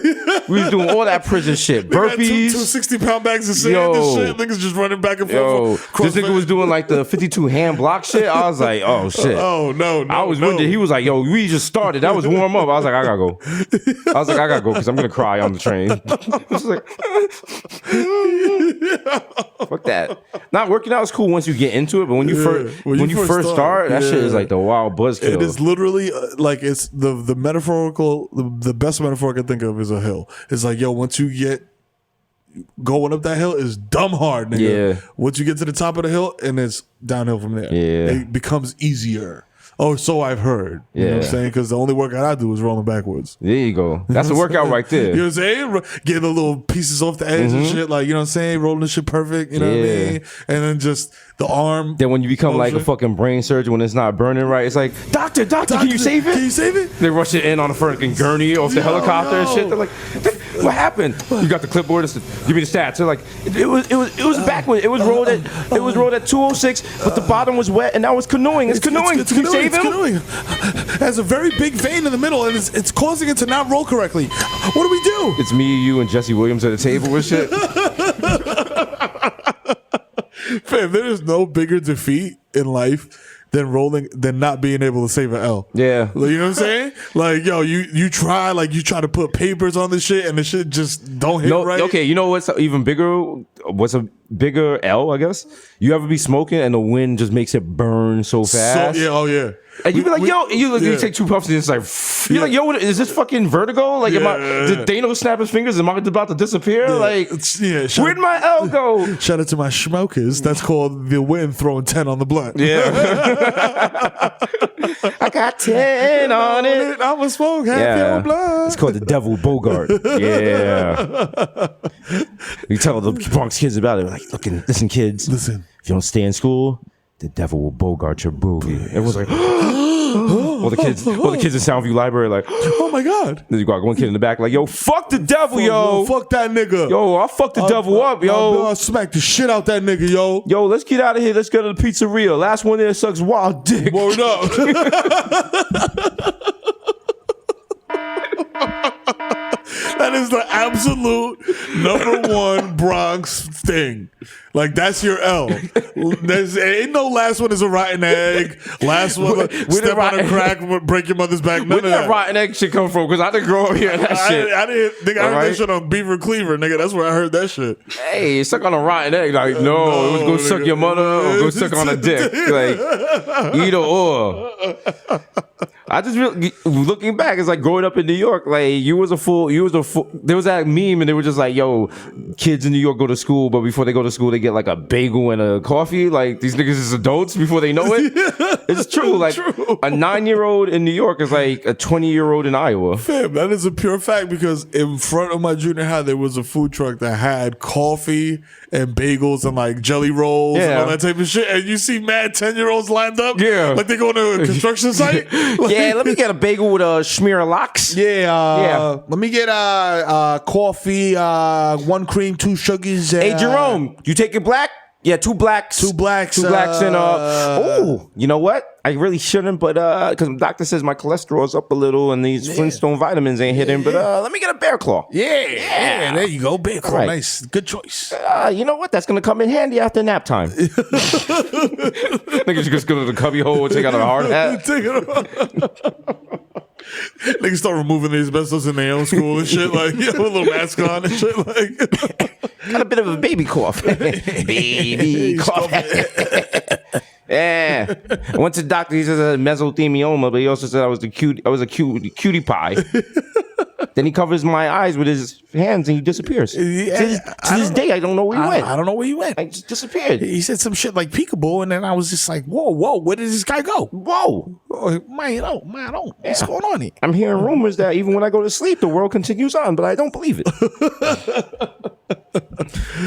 We was doing all that prison shit. Burpees. Two 60-pound bags of sand and shit. Niggas just running back and forth. This nigga was doing like the 52 hand block shit. I was like, oh shit. Oh no. I was winded. He was like, yo, we just started. That was warm up. I was like, I gotta go. Because I'm gonna cry on the train. I was like, fuck that. Not working out is cool once you get into it, but when you first start, that shit is like the wild buzzkill. It is literally like it's the metaphorical. The best metaphor I can think of is a hill. It's like, yo, once you get going up that hill is dumb hard, nigga. Yeah. Once you get to the top of the hill, and it's downhill from there. Yeah. It becomes easier. Oh, so I've heard. You know what I'm saying? Because the only workout I do is rolling backwards. There you go. That's a workout right there. You know what I'm saying? Getting the little pieces off the edge and shit. Like, you know what I'm saying? Rolling the shit perfect. You know what I mean? And then just the arm. Then when you become like a fucking brain surgeon when it's not burning right, it's like, doctor, can you save it? Can you save it? They rush it in on a fucking gurney off the helicopter and shit. They're like, what happened? You got the clipboard. Give me the stats. They're like, it was back when it was rolled at 206, but the bottom was wet, and now it's canoeing. It's canoeing. It's Can you canoeing. save him? It has a very big vein in the middle, and it's causing it to not roll correctly. What do we do? It's me, you, and Jesse Williams at a table and shit. Fam, there is no bigger defeat in life than not being able to save an L. Yeah. Like, you know what I'm saying? Like, yo, you try to put papers on the shit and the shit just don't hit right. Okay, you know what's even bigger? What's a bigger L, I guess? You ever be smoking and the wind just makes it burn so fast? And you be like, you take 2 puffs and it's like, you're like, yo, is this fucking vertigo? Like, did Thanos snap his fingers? Am I about to disappear? Like, where'd my L go? Shout out to my smokers. That's called the wind throwing 10 on the blunt. Yeah. I got 10 on it. I'm a smoke half your blood. It's called the Devil Bogart. Yeah. You tell the Bronx kids about it. Like, listen, kids. Listen. If you don't stay in school, the devil will bogart your boogie. Everyone's like, all the kids in Soundview Library like, oh my God. Then you got one kid in the back like, yo, fuck the devil, yo. Fuck that nigga. Yo, I'll fuck the devil up, yo. I'll smack the shit out that nigga, yo. Yo, let's get out of here. Let's go to the pizzeria. Last one there sucks wild dick. Word up. That is the absolute #1 Bronx thing. Like, that's your L. Ain't no last one is a rotten egg. Last one, step on a crack, break your mother's back. None Where of did that rotten egg shit come from? Because I didn't grow up hearing that shit. I didn't. Nigga, I heard that shit on Beaver Cleaver, nigga. That's where I heard that shit. Hey, suck on a rotten egg. Like, no, it was go suck your mother or go suck on a dick. Like, either or. I just really, looking back, it's like growing up in New York, like there was that meme and they were just like, yo, kids in New York go to school, but before they go to school, they get like a bagel and a coffee. Like, these niggas is adults before they know it. It's true. Like, a 9-year-old in New York is like a 20-year-old in Iowa. Fam, that is a pure fact because in front of my junior high, there was a food truck that had coffee and bagels and like jelly rolls and all that type of shit. And you see mad 10-year-olds lined up. Yeah. Like they go to a construction site. Like, yeah, let me get a bagel with a schmear of lox. Let me get a coffee, 1 cream, 2 sugars. Hey, Jerome, you take it black? Yeah, 2 blacks. 2 blacks. 2 blacks and oh, you know what? I really shouldn't, but because the doctor says my cholesterol is up a little and these Flintstone vitamins ain't hitting. But let me get a Bear Claw. Yeah, there you go, Bear Claw. Right. Nice, good choice. You know what? That's gonna come in handy after nap time. Niggas just go to the cubby hole and take out a hard hat. Niggas start removing the asbestos in their own school and shit, like, with a little mask on and shit, like. Got a bit of a baby cough. Baby cough. Yeah, I went to the doctor. He says I had mesothelioma, but he also said I was a cutie pie. Then he covers my eyes with his hands and he disappears. To this day, I don't know where he went. I don't know where he went. I just disappeared. He said some shit like peekaboo, and then I was just like, whoa, where did this guy go? Whoa. Man, what's going on here? I'm hearing rumors that even when I go to sleep, the world continues on, but I don't believe it.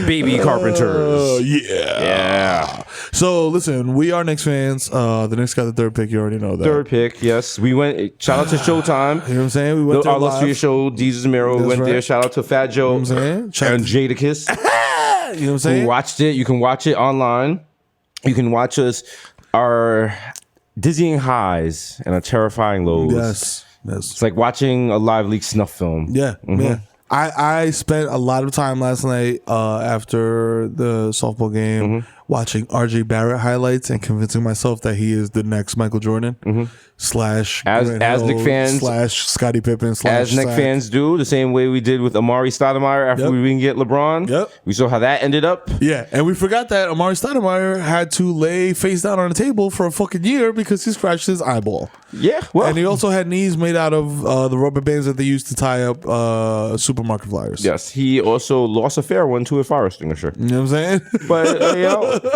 Baby carpenters. Yeah. So, listen, we are Knicks fans. The Knicks got the 3rd pick. You already know that. 3rd pick, yes. We went, shout out to Showtime. You know what I'm saying? We went our illustrious show, Desus and Mero. We went there. Shout out to Fat Joe and Jadakiss. You know what I'm saying? Who watched it. You can watch it online. You can watch our dizzying highs and our terrifying lows. Yes. It's like watching a live leak snuff film. Yeah. I spent a lot of time last night after the softball game watching RJ Barrett highlights and convincing myself that he is the next Michael Jordan slash as Knicks fans slash Scottie Pippen slash as Knicks fans do, the same way we did with Amari Stoudemire after we didn't get LeBron. We saw how that ended up. Yeah, and we forgot that Amari Stoudemire had to lay face down on a table for a fucking year because he scratched his eyeball. Yeah, well, and he also had knees made out of the rubber bands that they used to tie up supermarket flyers. Yes, he also lost a fair one to a fire extinguisher. You know what I'm saying? But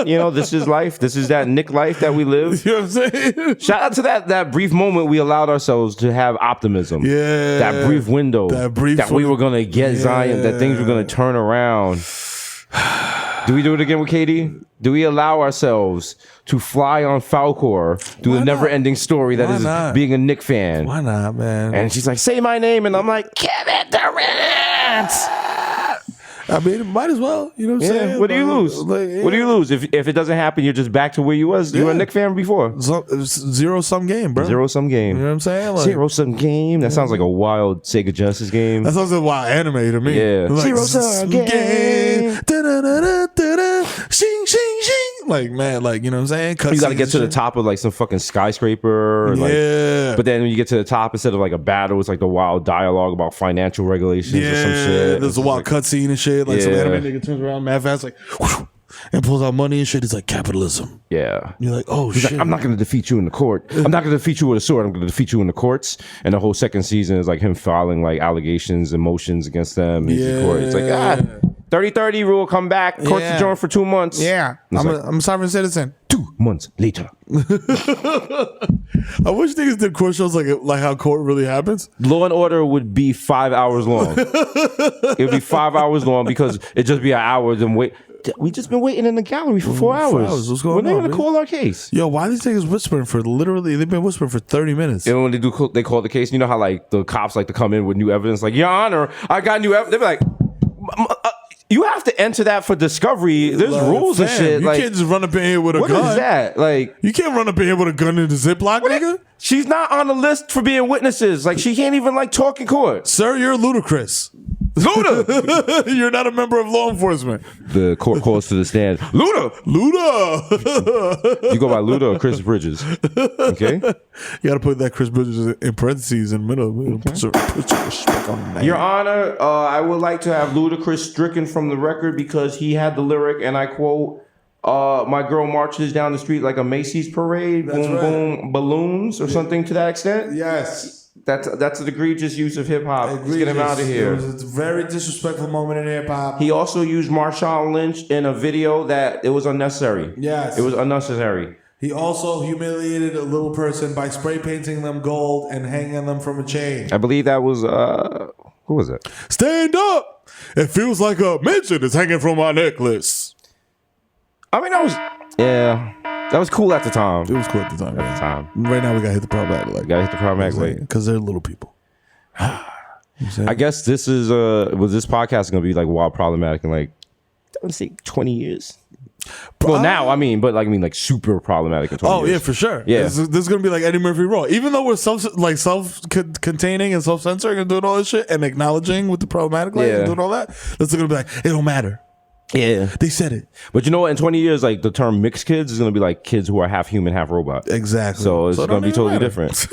you know, this is life. This is that Nick life that we live. You know what I'm saying? Shout out to that brief moment we allowed ourselves to have optimism. Yeah, that brief window. That we were gonna get Zion. That things were gonna turn around. Do we do it again with Katie? Do we allow ourselves to fly on Falcor through the never-ending story that is being a Knick fan? Why not, man? And she's like, say my name. And I'm like, Kevin Durant. chance. I mean, it might as well. You know what I'm saying? What do you lose? What do you lose if it doesn't happen? You're just back to where you was. You were a Knicks fan before. Zero-sum game, bro. Zero-sum game. You know what I'm saying? Like, Zero-sum game. That sounds like a wild Sega Genesis game. That sounds like a wild anime to me. Yeah. Like, Zero-sum game. Da-da-da-da-da-da. Shing, shing, shing. Like, man, like, you know what I'm saying? You got to get to the top of like some fucking skyscraper. Or, Yeah. But then when you get to the top, instead of like a battle, it's like the wild dialogue about financial regulations or some shit. There's a wild cutscene and shit. Like some anime nigga turns around mad fast, like, whoosh, and pulls out money and shit. It's like capitalism. Yeah. You're like, oh, He's shit. like, I'm not going to defeat you in the court. I'm not going to defeat you with a sword. I'm going to defeat you in the courts. And the whole second season is like him filing like allegations and motions against them. In court. It's like, 30-30 rule, come back. Court's adjourned for 2 months. Yeah. I'm a sovereign citizen. 2 months later. I wish niggas did court shows like how court really happens. Law and Order would be 5 hours long. It would be 5 hours long because it'd just be an hour and wait. We just been waiting in the gallery for 4 hours. What's going when on? When they gonna call our case? Yo, why are these niggas whispering for literally? They've been whispering for 30 minutes. And when they call the case, you know how like the cops like to come in with new evidence, like, Your Honor, I got new evidence. They be like, you have to enter that for discovery. There's rules and shit. You can't just run up in here with a gun. What is that? Like, you can't run up in here with a gun in the Ziploc, nigga. She's not on the list for being witnesses. Like, she can't even like talk in court. Sir, you're ludicrous. Luda! You're not a member of law enforcement. The court calls to the stand. Luda! You go by Luda or Chris Bridges. Okay? You gotta put that Chris Bridges in parentheses in the middle. Put some respect on the name. Your Honor, I would like to have Ludacris stricken from the record because he had the lyric, and I quote, my girl marches down the street like a Macy's parade, boom, boom, balloons, or something to that extent. Yes. That's an egregious use of hip hop. Let's get him out of here. It was a very disrespectful moment in hip hop. He also used Marshawn Lynch in a video that it was unnecessary. Yes. It was unnecessary. He also humiliated a little person by spray painting them gold and hanging them from a chain. I believe that was who was it? Stand up! It feels like a midget is hanging from my necklace. I mean, that was cool at the time. It was cool at the time. Right now we gotta hit the problematic. Gotta hit the problematic late because they're little people. I guess this is this podcast is gonna be like wild problematic in like I would say 20 years. Well, now I mean like super problematic in 20 years. Yeah, for sure. Yeah, this is gonna be like Eddie Murphy Raw. Even though we're self-containing and self-censoring and doing all this shit and acknowledging with the problematic light and doing all that, this is gonna be like it don't matter. Yeah, they said it. But you know what? In 20 years, like the term mixed kids is gonna be like kids who are half human, half robot. Exactly. So it's gonna be totally different.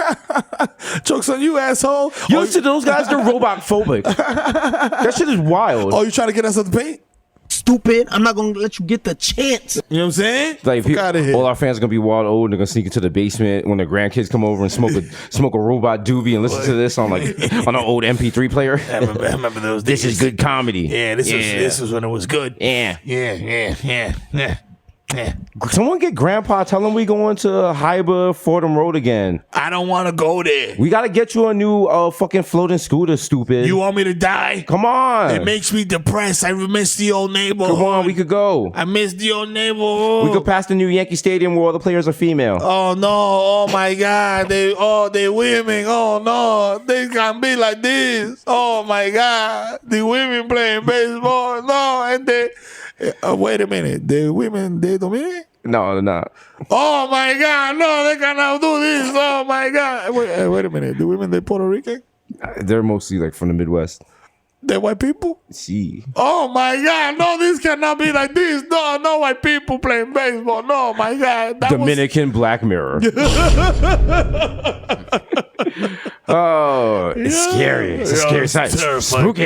Jokes on you, asshole. You listen to those guys? They're robot phobic. That shit is wild. Oh, you trying to get us at the paint? Stupid. I'm not gonna let you get the chance. You know what I'm saying? Like all our fans are gonna be wild old and they're gonna sneak into the basement when their grandkids come over and smoke a robot doobie and listen to this on an old MP3 player. I remember those days. This is good comedy. Yeah, this is when it was good. Yeah. Yeah. Someone get Grandpa. Tell him we going to Hyber Fordham Road again. I don't want to go there. We gotta get you a new fucking floating scooter, stupid. You want me to die? Come on. It makes me depressed. I miss the old neighborhood. Come on, we could go. I miss the old neighborhood. We could pass the new Yankee Stadium where all the players are female. Oh no! Oh my God! They women. Oh no! They can't be like this. Oh my God! The women playing baseball. No, and they. Wait a minute. The women, they dominate? No, they're not. Oh my God. No, they cannot do this. Oh my God. Wait a minute. The women, they Puerto Rican? They're mostly like from the Midwest. They're white people? See. Oh my God. No, this cannot be like this. No white people playing baseball. No, my God. Dominican Black Mirror. Oh, it's scary. It's a scary sight. Spooky.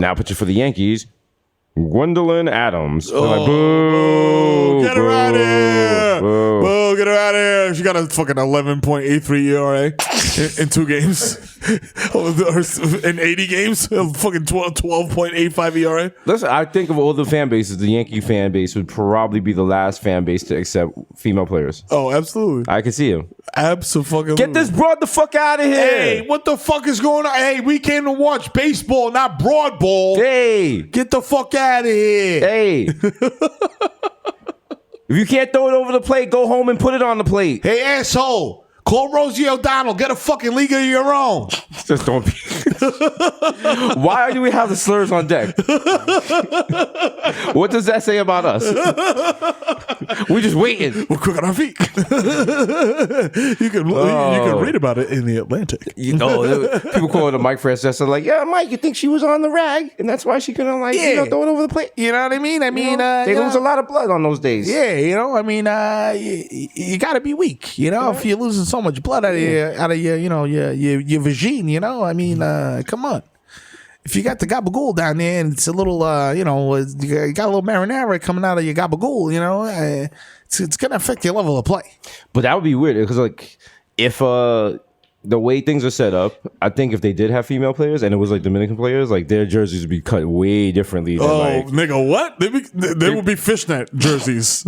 Now put you for the Yankees. Gwendolyn Adams. Like, boo. Get her out of here. Boo, get her out of here. She got a fucking 11.83 ERA in 2 games. In 80 games, a fucking 12.85 ERA. Listen, I think of all the fan bases, the Yankee fan base would probably be the last fan base to accept female players. Oh, absolutely. I can see him. Absolutely. Get this broad the fuck out of here. Hey, what the fuck is going on? Hey, we came to watch baseball, not broad ball. Hey. Get the fuck out of here. Hey. If you can't throw it over the plate, go home and put it on the plate. Hey, asshole. Call Rosie O'Donnell. Get a fucking league of your own. Just don't be. Why do we have the slurs on deck? What does that say about us? We're just waiting. We're quick on our feet. you can read about it in the Atlantic. People call it a Mike Francesa. Like, yeah, Mike, you think she was on the rag, and that's why she couldn't throw it over the plate. You know what I mean? They lose a lot of blood on those days. Yeah, you got to be weak. If you're losing so much blood out of your vagine, come on. If you got the gabagool down there and it's a little, you got a little marinara coming out of your gabagool, it's going to affect your level of play. But that would be weird because, like, if the way things are set up, I think if they did have female players and it was like Dominican players, like their jerseys would be cut way differently. Than, nigga, what? They would be fishnet jerseys.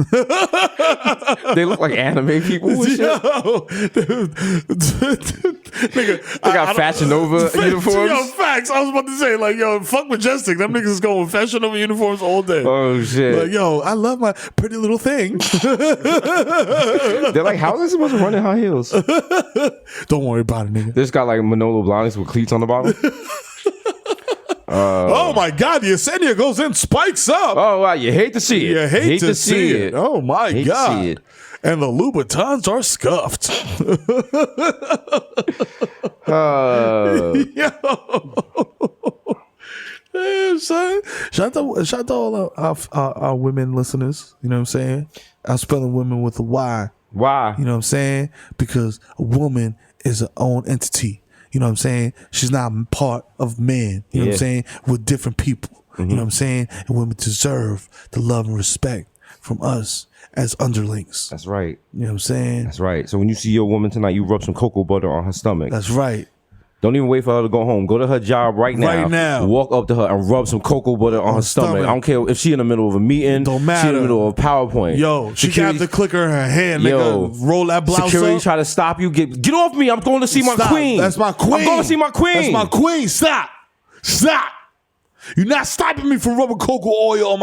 They look like anime people and shit. Nigga, they got Fashion Nova uniforms. Yo, facts. I was about to say, like, yo, fuck Majestic. Them niggas is going with Fashion Nova uniforms all day. Oh shit. Like, yo, I love my pretty little thing. They're like, how are they supposed to run in high heels? Don't worry about it, nigga. This got like Manolo Blahniks with cleats on the bottom. Oh my God, the Yesenia goes in, spikes up. Oh wow, you hate to see it. You hate to see it. Oh my hate God. To see it. And the Louboutins are scuffed. Yo. Hey, son. Shout out to all our women listeners. You know what I'm saying? I'm spelling women with a Y. Why? You know what I'm saying? Because a woman is her own entity. You know what I'm saying? She's not part of men. You know what I'm saying? We're different people. You know what I'm saying? And women deserve the love and respect from us as underlings. That's right. You know what I'm saying? That's right. So when you see your woman tonight, you rub some cocoa butter on her stomach. That's right. Don't even wait for her to go home. Go to her job right now. Right now. Walk up to her and rub some cocoa butter on her stomach. I don't care if she in the middle of a meeting. Don't matter. She in the middle of a PowerPoint. Yo, she got the clicker in her hand. Yo, nigga, roll that blouse security up. try to stop you. Get off me. I'm going to see my queen. That's my queen. I'm going to see my queen. That's my queen. Stop. You're not stopping me from rubbing cocoa oil on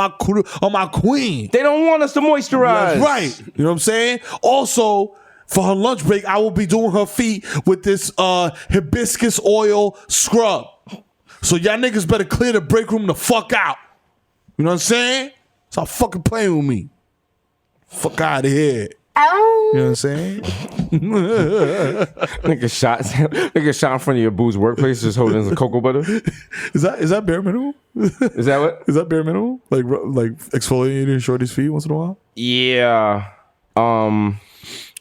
my queen. They don't want us to moisturize. That's right. You know what I'm saying? Also, for her lunch break, I will be doing her feet with this hibiscus oil scrub. So y'all niggas better clear the break room the fuck out. You know what I'm saying? Stop fucking playing with me. Fuck out of here. You know what I'm saying? Nigga shot in front of your boo's workplace just holding some cocoa butter. Is that bare minimum? Is that what? Is that bare minimum? Like exfoliating shorty's feet once in a while? Yeah.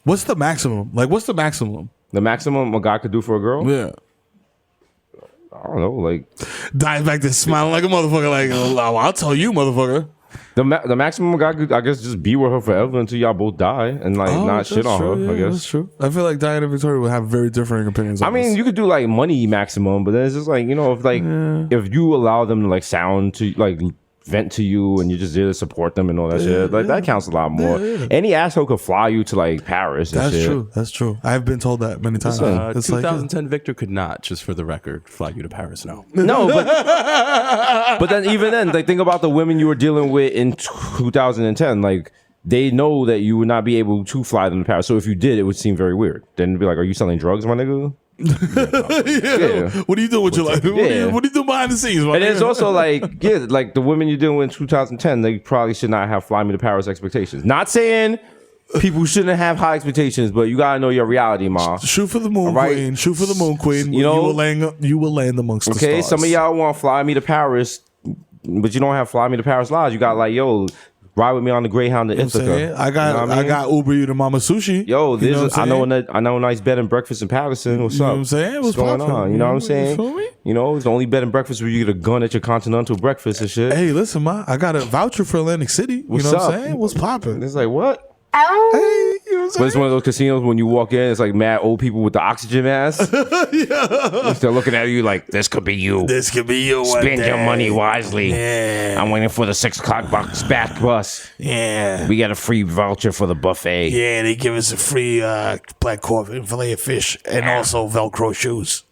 What's the maximum? Like, what's the maximum? The maximum a guy could do for a girl? Yeah. I don't know. Like, dive back there smiling like a motherfucker. Like, oh, I'll tell you, motherfucker. The maximum a guy could, I guess, just be with her forever until y'all both die and like not shit on her. Yeah, I guess that's true. I feel like Diana and Victoria would have very different opinions. I mean, you could do like money maximum, but then it's just like, you know, if you allow them to like sound to like vent to you and you're just there to support them and all that shit, like that counts a lot more. Any asshole could fly you to like Paris and shit. True. That's true. I've been told that many times. 2010 Victor could not, just for the record, fly you to Paris. No, but then even then, like think about the women you were dealing with in 2010. Like they know that you would not be able to fly them to Paris. So if you did, it would seem very weird. Then it'd be like, are you selling drugs, my nigga? Yeah. What are you doing with your life? What are you doing behind the scenes? And it's also like, like the women you're dealing with in 2010, they probably should not have fly me to Paris expectations. Not saying people shouldn't have high expectations, but you gotta know your reality, ma. Shoot for the moon, queen. Shoot for the moon, queen. You know, you will land amongst the stars. Some of y'all want fly me to Paris, but you don't have fly me to Paris lodge. You got like, yo, ride with me on the Greyhound to Ithaca. I got Uber you to Mama Sushi. Yo, I know a nice bed and breakfast in Patterson. What's up? You know what I'm saying? What's going on? You know what I'm saying? You feel me? You know, it's the only bed and breakfast where you get a gun at your continental breakfast and shit. Hey, listen, ma, I got a voucher for Atlantic City. You know what I'm saying? What's popping? It's like, what? Hey, you know what I'm saying? But it's one of those casinos when you walk in, it's like mad old people with the oxygen masks. They're looking at you like, this could be you. This could be you. Spend your money wisely. Yeah. I'm waiting for the 6 o'clock back bus. Yeah. We got a free voucher for the buffet. Yeah, they give us a free black coffee and fillet of fish and also Velcro shoes.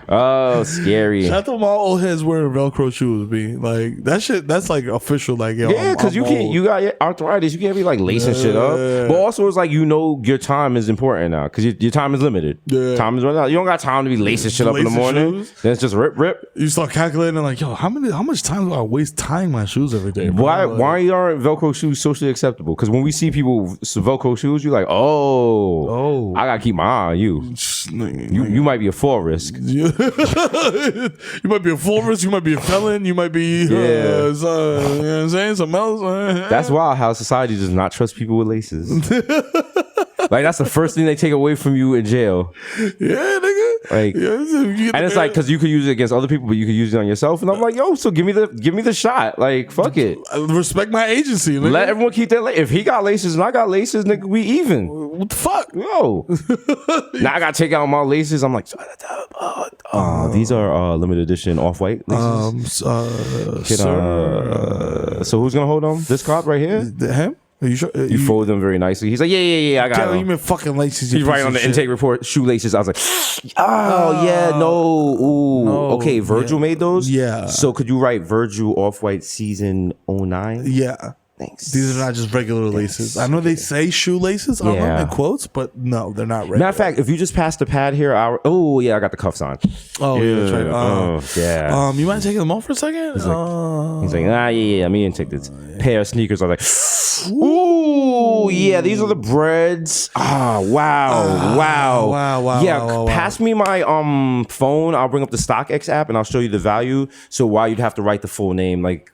Oh, scary. Shout out to my old heads wearing Velcro shoes. Be like that shit. That's like official. Like yo, Yeah, because you can't. old. You got arthritis. You can't be like lacing shit up. But also, it's like your time is important now because your time is limited. Yeah. Time is running out. You don't got time to be lacing shit up in the Lacing morning. shoes? Then it's just rip. You start calculating like, yo, how much time do I waste tying my shoes every day? Bro? Why Like, aren't Velcro shoes socially acceptable? Because when we see people with Velcro shoes, you're like, oh, I gotta keep my eye on you. You might be a fall risk. You might be a full risk. You might be a felon. You might be, you know what I'm saying, something else. That's wild how society does not trust people with laces. Like that's the first thing they take away from you in jail. Yeah, nigga. Like, and it's like because you could use it against other people, but you could use it on yourself. And I'm like, yo, so give me the shot. Like, fuck it. Respect my agency. Nigga. Let everyone keep their laces. If he got laces and I got laces, nigga, we even. What the fuck? Yo. Now I gotta take out my laces. I'm like, these are limited edition off-white laces. So who's gonna hold them? This cop right here? Him? Are you sure? You fold them very nicely. He's like, yeah, I got them. You mean fucking laces? He's right on the intake report, shoelaces. I was like, no. Okay, Virgil made those? Yeah. So could you write Virgil Off-White season 09? Yeah. Thanks. These are not just regular laces. I know they say shoelaces on them in quotes, but no, they're not regular. Matter of fact, if you just pass the pad here, I got the cuffs on. Oh, yeah, that's right. Yeah. You mind taking them off for a second? He's like, yeah, me and take this pair of sneakers. I was like, ooh, yeah, these are the breads. Wow. Yeah, pass me my phone. I'll bring up the StockX app and I'll show you the value. So why you'd have to write the full name, like.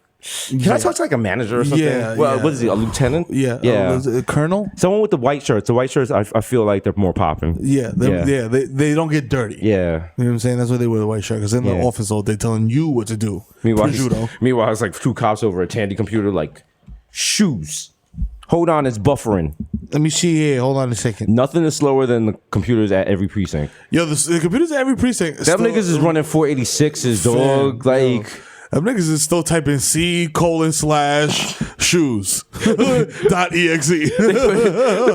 Can I talk to like a manager or something? Yeah. What is he? A lieutenant? Yeah. A colonel? Someone with the white shirts. The white shirts, I feel like they're more popping. Yeah. They don't get dirty. Yeah. You know what I'm saying? That's why they wear the white shirt. Because in the office all day telling you what to do. Meanwhile, it's like two cops over a Tandy computer like, shoes. Hold on, it's buffering. Let me see here. Hold on a second. Nothing is slower than the computers at every precinct. Yo, the computers at every precinct. Them niggas is running 486s, dog. Like... Yo. Them niggas is still typing C:/shoes .exe. They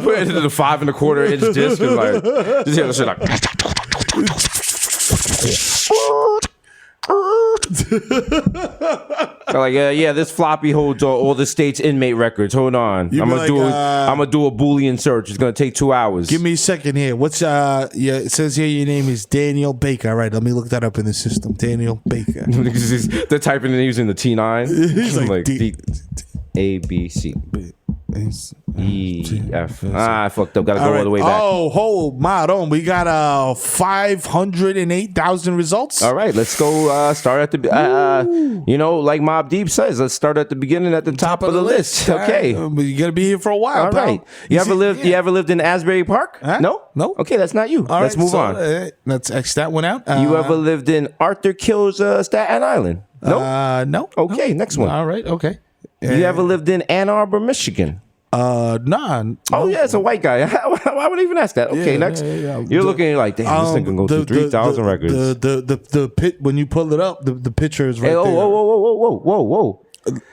put it into the 5 1/4 inch disc and like just hear the shit like. Like this floppy holds all the state's inmate records. Hold on, I'm gonna do a Boolean search. It's gonna take 2 hours. Give me a second here. What's it says here your name is Daniel Baker. All right, let me look that up in the system. Daniel Baker. They're typing in using the T9. He's like D A B C E F. I fucked up. Gotta go all the way back. Oh, hold on. We got 508,000 results. All right, let's go. Start at the like Mobb Deep says. Let's start at the beginning, at the top of the list. Okay, but you gotta be here for a while. All right. You ever lived in Asbury Park? Huh? No. Okay, that's not you. Let's move on. Let's X that one out. You ever lived in Arthur Kills Staten Island? No. No. Okay, next one. All right. Okay. You ever lived in Ann Arbor, Michigan? Nah. Oh yeah, it's a white guy. Why would I even ask that? Okay, next. You're looking like, damn, this thing can go through 3,000 records. The pit when you pull it up, the picture is right there. Whoa.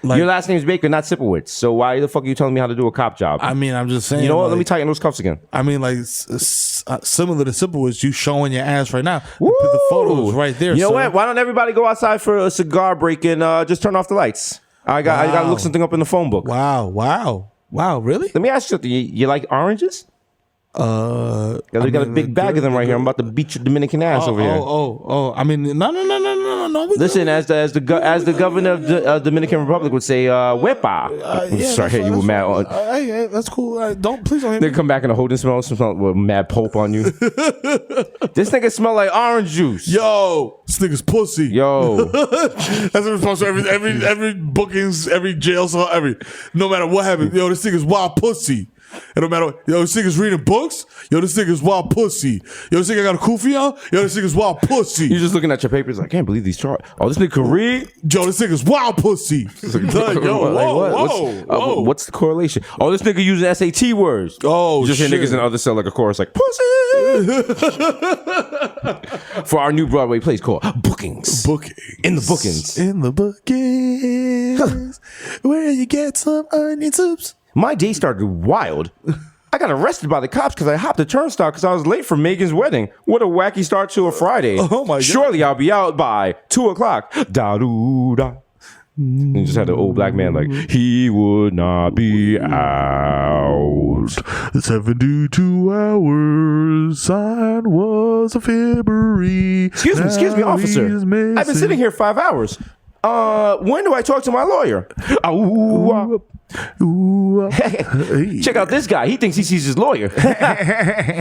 Like, your last name is Baker, not Sipowicz. So why the fuck are you telling me how to do a cop job? I mean, I'm just saying. You know what? Let me tighten those cuffs again. I mean, like similar to Sipowicz, you showing your ass right now. The photos right there. You know what? Why don't everybody go outside for a cigar break and just turn off the lights? I got to look something up in the phone book. Wow. Really? Let me ask you something. You like oranges? We got a big bag of them right here. I'm about to beat your Dominican ass over here. I mean, no. Listen, as the governor of the Dominican Republic would say, "Wepa." Sorry, you were mad on. Hey, that's cool. Please don't hit me. They come back and a holding smell with mad pulp on you. This nigga smell like orange juice. Yo, this nigga's pussy. Yo, that's the response to every bookings, every jail cell, no matter what happens. Yo, this nigga's wild pussy. It don't matter. Yo, this nigga's reading books. Yo, this nigga's wild pussy. Yo, this nigga got a kufi on. Yo, this nigga's wild pussy. You're just looking at your papers like, I can't believe these charts. Oh, this nigga can read. Yo, this nigga's wild pussy. Whoa. What's the correlation? Oh, this nigga using SAT words. Oh, you just hear niggas in other cell like a chorus like, pussy. For our new Broadway plays called Bookings. In the bookings. Where you get some onion soups. My day started wild. I got arrested by the cops because I hopped the turnstile because I was late for Megan's wedding. What a wacky start to a Friday. Oh, my God. Surely I'll be out by 2 o'clock. Da-doo-da. And you just had the old black man like, he would not be out. 72 hours, sign was a February. Excuse me, officer. I've been sitting here 5 hours. When do I talk to my lawyer? Check out this guy. He thinks he sees his lawyer.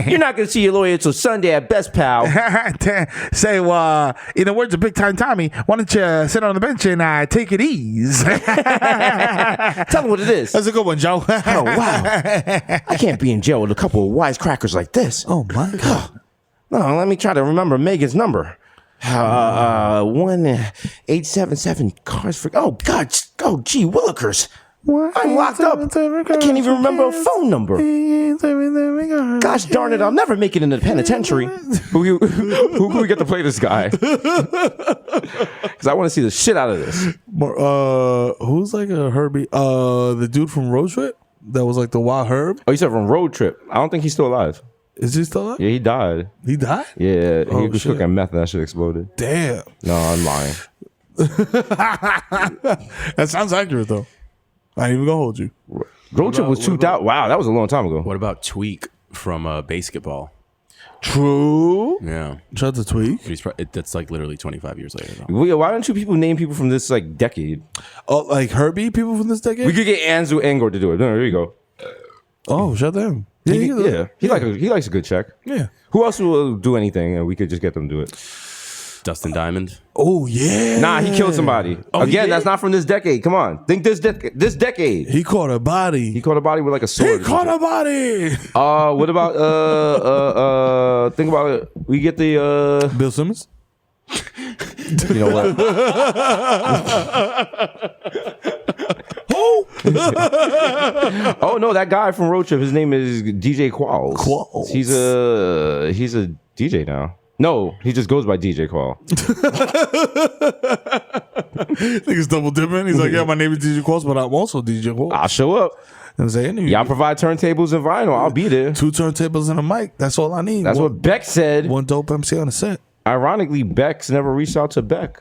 You're not going to see your lawyer until Sunday at best, pal. Say, in the words of Big Time Tommy, why don't you sit on the bench and take it easy? Tell him what it is. That's a good one, Joe. Oh, wow. I can't be in jail with a couple of wisecrackers like this. Oh, my God. No, let me try to remember Megan's number. 1-877 cars for. Oh, God. Oh, gee, Willikers. I'm locked up. I can't even remember a phone number. Gosh darn it, I'll never make it in the penitentiary. Who can we get to play this guy? Because I want to see the shit out of this. Who's like a Herbie? The dude from Road Trip that was like the Wild Herb. Oh, you said from Road Trip. I don't think he's still alive. Is he still alive? Yeah, he died. He died? Yeah, Oh, he was shit. cooking meth and that shit exploded. Damn. No, I'm lying. That sounds accurate though. I ain't even gonna hold you. Road Trip was 2000. Wow, that was a long time ago. What about Tweak from Basketball? True. Yeah. Shout out to Tweak. That's like literally 25 years later. Though. Why don't you people name people from this like decade? Oh, like Herbie people from this decade? We could get Anzu Angor to do it. No, there you go. Oh, shout them. Yeah, he likes a good check. Yeah. Who else will do anything and we could just get them to do it? Dustin Diamond. Oh yeah. Nah, he killed somebody. Again, that's not from this decade. Come on, think this decade. He caught a body. He caught a body with like a sword. He caught a body. What about think about it. We get the Bill Simmons. You know what? Oh no, that guy from Road Trip. His name is DJ Qualls. Qualls. He's a DJ now. No, he just goes by DJ Qual. Niggas double dipping. He's like, yeah, my name is DJ Qualls, but I'm also DJ Qualls. I'll show up. I'm saying, Y'all provide turntables and vinyl. I'll be there. 2 turntables and a mic. That's all I need. That's what Beck said. One dope MC on the set. Ironically, Beck's never reached out to Beck.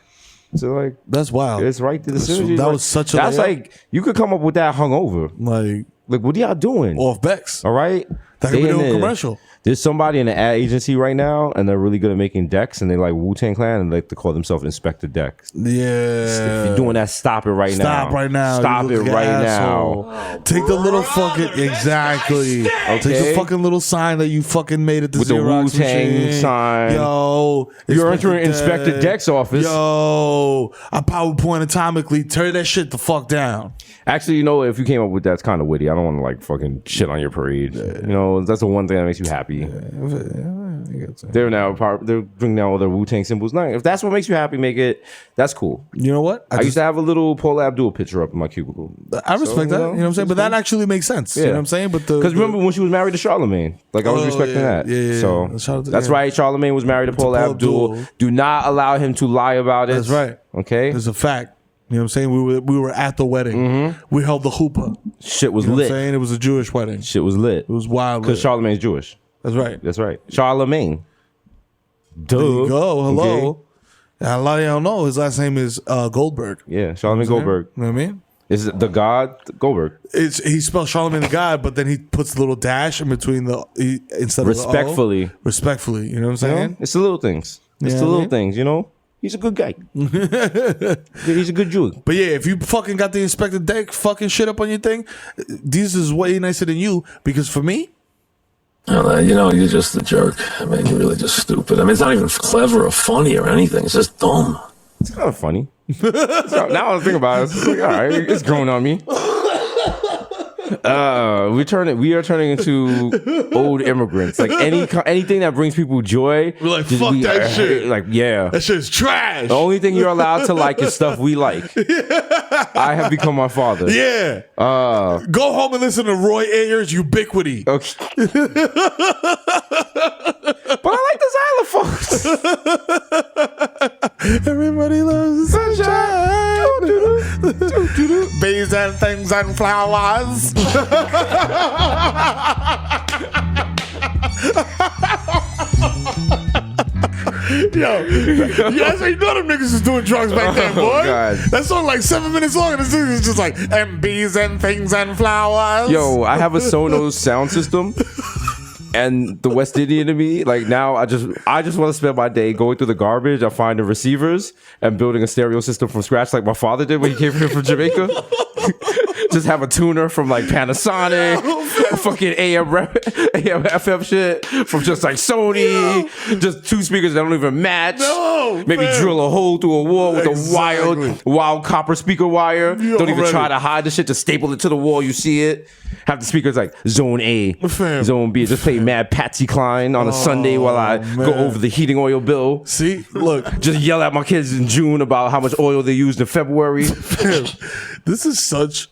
So like, that's wild. It's right to the synergy. That like, was such a. That's like you could come up with that hungover. Like what are y'all doing? Off Beck's. All right. That could be a commercial. There's somebody in an ad agency right now, and they're really good at making decks, and they like Wu-Tang Clan, and they like to call themselves Inspector Decks. Yeah. If you're doing that, stop it right now. Stop right now. Stop it right asshole. now. Take the little fucking exactly. Okay. Take the fucking little sign that you fucking made at the With the Xerox Wu-Tang machine. sign. Yo, You're entering Inspector Deck's office. Yo, I PowerPoint atomically. Tear that shit the fuck down. Actually, you know, if you came up with that's kind of witty. I don't want to like fucking shit on your parade. You know, that's the one thing that makes you happy. They're bringing down all their Wu-Tang symbols. No, if that's what makes you happy, make it. That's cool. You know what? I used to have a little Paula Abdul picture up in my cubicle. I respect that. You know what I'm saying? But that actually makes sense. Yeah. You know what I'm saying? But because remember when she was married to Charlemagne, like I was respecting that. Yeah. So that's right. Charlemagne was married to Paula Abdul. Do not allow him to lie about it. That's right. Okay, it's a fact. You know what I'm saying? We were at the wedding. Mm-hmm. We held the chuppah. Shit was you know lit. What I'm saying? It was a Jewish wedding. Shit was lit. It was wild. Because Charlemagne's Jewish. That's right. That's right. Charlemagne. Duh. There you go. Hello. Okay. And a lot of y'all know his last name is Goldberg. Yeah, Charlemagne Goldberg. You know what I mean? Is it the god Goldberg? He spells Charlemagne the God, but then he puts the little dash in between instead respectfully. of the O. Respectfully. You know what I'm saying? You know? It's the little things. It's the little things, you know? He's a good guy. He's a good Jew. But yeah, if you fucking got the Inspector Deck fucking shit up on your thing, this is way nicer than you. Because for me, you know, you're just a jerk. I mean, you're really just stupid. I mean, it's not even clever or funny or anything. It's just dumb. It's kind of funny. Now I think about it, it's like, all right, it's growing on me. We are turning into old immigrants. Like anything that brings people joy. We're like, fuck that shit. Like, yeah. That shit's trash. The only thing you're allowed to like is stuff we like. I have become my father. Yeah. Go home and listen to Roy Ayers' Ubiquity. Okay. But I like the xylophones. Everybody loves the sunshine. Bees and things and flowers. That's how you know them niggas was doing drugs back then, boy. God. That song like 7 minutes long, and this is just like and bees and things and flowers. Yo, I have a Sonos sound system. And the West Indian to me, like now, I just want to spend my day going through the garbage. I find the receivers and building a stereo system from scratch, like my father did when he came here from Jamaica. Just have a tuner from like Panasonic, fucking AM FM shit from just like Sony. Just two speakers that don't even match. Maybe drill a hole through a wall with a wild copper speaker wire. Don't even try to hide the shit. Just staple it to the wall. You see it. Have the speakers like Zone A, Zone B. Just play mad Patsy Cline on a Sunday while I go over the heating oil bill. See, look. Just yell at my kids in June about how much oil they used in February. This is such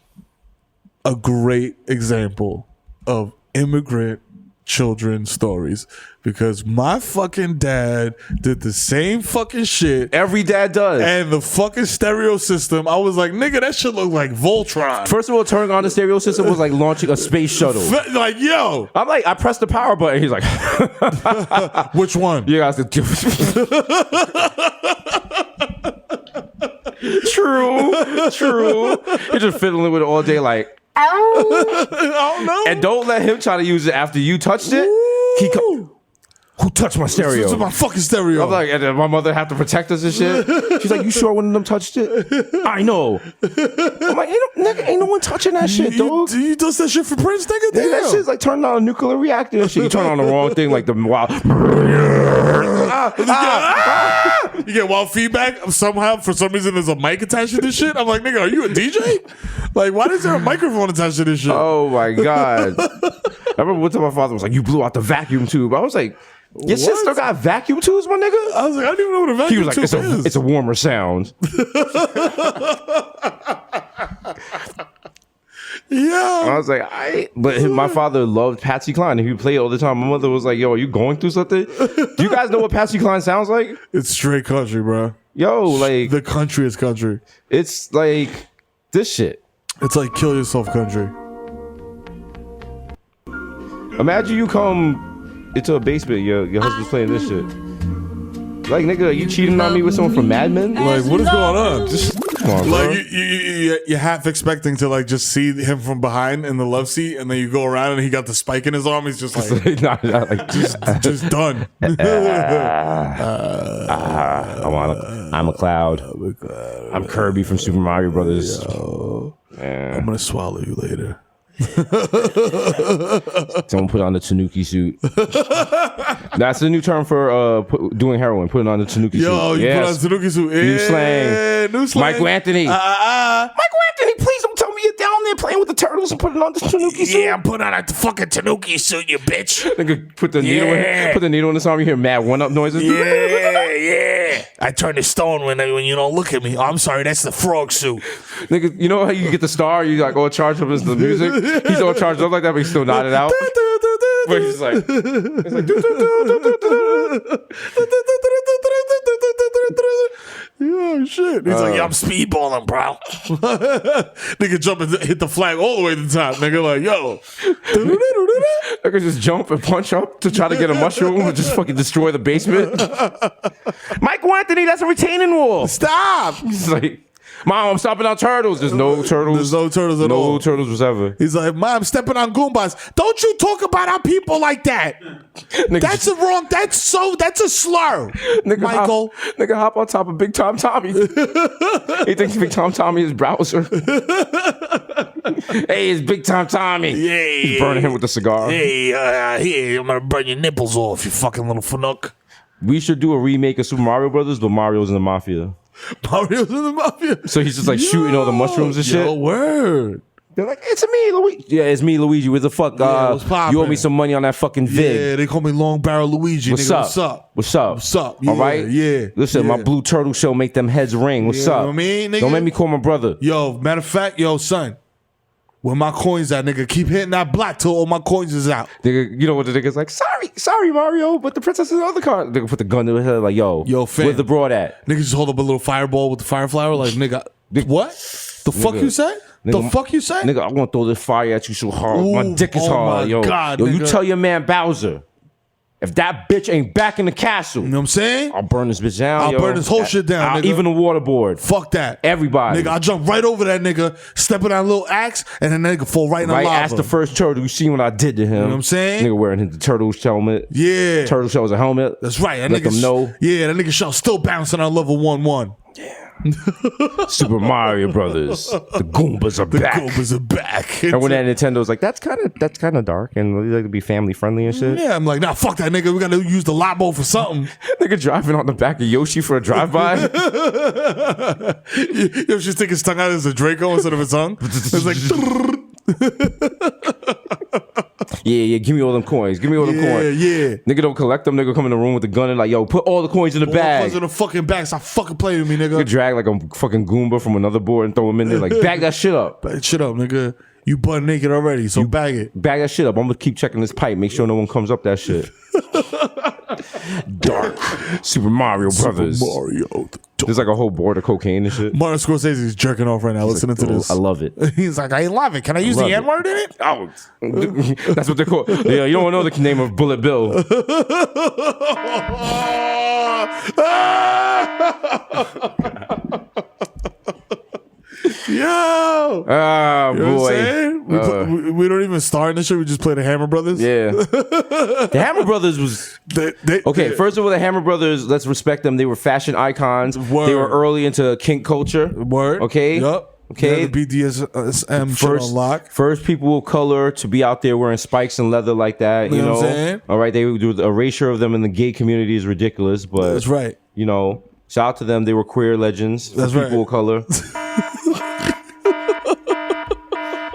a great example of immigrant children stories, because my fucking dad did the same fucking shit. Every dad does. And the fucking stereo system, I was like, nigga, that shit look like Voltron. First of all, turning on the stereo system was like launching a space shuttle. Like, yo. I'm like, I pressed the power button. He's like, which one? You guys could do True. You're just fiddling with it all day like, oh no. And don't let him try to use it after you touched it. Who touched my stereo? This is my fucking stereo. I'm like, and then my mother had to protect us and shit. She's like, you sure one of them touched it? I know. I'm like, ain't no one touching that shit, dog. You does that shit for Prince, nigga? Damn. That shit's like turning on a nuclear reactor and shit. You turn on the wrong thing, like the wild. You get wild feedback. Somehow, for some reason, there's a mic attached to this shit. I'm like, nigga, are you a DJ? Like, why is there a microphone attached to this shit? Oh my God. I remember one time my father was like, you blew out the vacuum tube. I was like, your shit still got vacuum tubes, my nigga? I was like, I don't even know what a vacuum tube is. He was like, it's a warmer sound. Yeah. I was like, but my father loved Patsy Cline and he would play it all the time. My mother was like, yo, are you going through something? Do you guys know what Patsy Cline sounds like? It's straight country, bro. Yo, like the country is country. It's like this shit. It's like kill yourself country. Imagine you come into a basement, your husband's playing this shit. Like, nigga, are you cheating on me with someone from Mad Men? Like, what is going on? Come on, bro. Like, you're half expecting to like just see him from behind in the love seat, and then you go around and he got the spike in his arm. He's just like, just done. I'm a cloud. I'm Kirby from Super Mario Brothers. I'm gonna swallow you later. Someone put on the Tanuki suit. That's the new term for doing heroin. Putting on the Tanuki suit. Yo, you put on the Tanuki suit. New slang. New slang. Michael Anthony. Michael Anthony, please don't tell me you're down there playing with the turtles and putting on the Tanuki suit. Yeah, I'm putting on the fucking Tanuki suit, you bitch. Nigga, put the needle in his arm. You hear mad one-up noises. Yeah. I turn to stone when you don't look at me. Oh, I'm sorry, that's the frog suit. Nigga, you know how you get the star? You like all charged up as the music? He's all charged up like that, but he's still nodded out. But he's like, oh shit. He's like, yeah, I'm speedballing, bro. Nigga jump and hit the flag all the way to the top. Nigga like, yo. I could just jump and punch up to try to get a mushroom and just fucking destroy the basement. Michael Anthony, that's a retaining wall. Stop. He's like, Mom, I'm stopping on turtles. There's no turtles. There's no turtles at all. No turtles whatsoever. He's like, Mom, I'm stepping on Goombas. Don't you talk about our people like that. That's a wrong. That's a slur. Nigga, Michael. Hop on top of Big Tom Tommy. He thinks Big Tom Tommy is browser. Hey, it's Big Tom Tommy. Yeah. He's burning him with the cigar. Hey, here, I'm gonna burn your nipples off, you fucking little fanook. We should do a remake of Super Mario Brothers, but Mario's in the Mafia. Mario's in the Mafia. So he's just like shooting all the mushrooms and shit. Yo, word. They're like, it's me, Luigi. Yeah, it's me, Luigi. What the fuck? You owe me some money on that fucking vid. Yeah, they call me Long Barrel Luigi. What's nigga. up? What's up? What's up? All right? Yeah. Listen, my Blue Turtle show make them heads ring. What's up? You know what I mean, nigga? Don't make me call my brother. Yo, matter of fact, son. Where my coins at, nigga? Keep hitting that block till all my coins is out. Nigga, you know what the nigga's like? Sorry, Mario, but the princess is in the other car. Nigga put the gun to his head like, yo, fam. where's the broad at? Nigga just hold up a little fireball with the fire flower like, nigga, what? The fuck you said? The fuck you said? Nigga, I want to throw this fire at you so hard. Ooh, my dick is oh hard, my yo. God, yo, you nigga. tell your man Bowser, if that bitch ain't back in the castle, You know what I'm saying? I'll burn this bitch down. I'll burn this whole shit down, nigga. Even the waterboard. Fuck that. Everybody. Nigga, I'll jump right over that nigga, step in that little axe, and then that nigga fall right in the Right, lava. ask the first turtle. You see what I did to him. You know what I'm saying? Nigga wearing the turtle helmet. Yeah. Turtle shell was a helmet. That's right. That Let nigga them know. Yeah, that nigga shell still bouncing on level 1-1. Super Mario Brothers. The Goombas are back. Goombas are back. And when that Nintendo's like, that's kind of dark and we like to be family friendly and shit. Yeah, I'm like, nah, fuck that nigga. We gotta use the labo for something. Nigga driving on the back of Yoshi for a drive-by. Yoshi's sticking his tongue out as a Draco instead of a tongue. It's like, yeah, give me all them coins. Give me all them coins. Yeah. Nigga don't collect them. Nigga come in the room with the gun and like, yo, put all the coins in the bag. Coins in the fucking bag. Stop fucking playing with me, nigga. You drag like a fucking Goomba from another board and throw him in there. Like, bag that shit up. Bag shit up, nigga. You butt naked already, so bag it. Bag that shit up. I'm gonna keep checking this pipe. Make sure no one comes up that shit. Dark. Super Mario Brothers. Super Mario. There's like a whole board of cocaine and shit. Martin Scorsese is jerking off right now listening to this. I love it. He's like, I love it. Can I use the N-word in it? Oh, that's what they're called. Yeah, you don't know the name of Bullet Bill. Yo! Ah, You know what I'm boy. saying? We don't even start in this shit. We just play the Hammer Brothers. Yeah. The Hammer Brothers was... Okay, first of all, the Hammer Brothers, let's respect them. They were fashion icons. Word. They were early into kink culture. Word. Okay? Yup. Okay. Yeah, the BDSM shit on lock. First people of color to be out there wearing spikes and leather like that. You know what I'm saying? All right, they would do the erasure of them in the gay community is ridiculous, but That's right. You know, shout out to them. They were queer legends for That's people right. of color.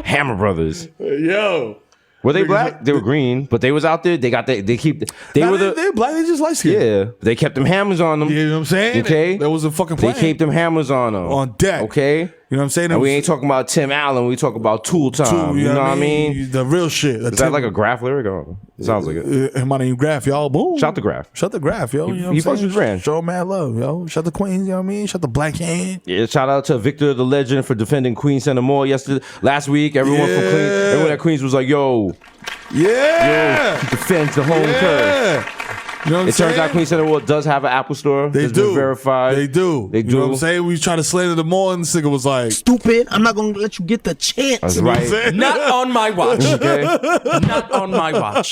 Hammer Brothers. Yo. Were they black? They were green, but they was out there. They got they were the They're black. They just light skin. yeah. They kept them hammers on them. You know what I'm saying? Okay, That was a fucking they plan. kept them hammers on them On deck. Okay, You know what I'm saying? and we ain't talking about Tim Allen. We talk about Tool Time. You know what I mean? The real shit. Is that like a graph lyric? Or it sounds like it. My name Graph, y'all. Boom. Shout the graph. Shut the Graph, yo. You know He what I'm fucks saying? with Rand. Show mad love, yo. Shut the Queens, you know what I mean? Shut the Black Hand. Yeah, shout out to Victor the Legend for defending Queen Center Mall last week. Everyone from Queens, everyone at Queens was like, yo, defends the home turf. You know what I'm It turns out Queen Center Mall does have an Apple store. They It's do. been verified. They do. They You know what I'm do. saying? We try to slander the mall, and this nigga was like, Stupid. I'm not going to let you get the chance. That's you know what I'm right. saying? Not on my watch. Okay. Not on my watch.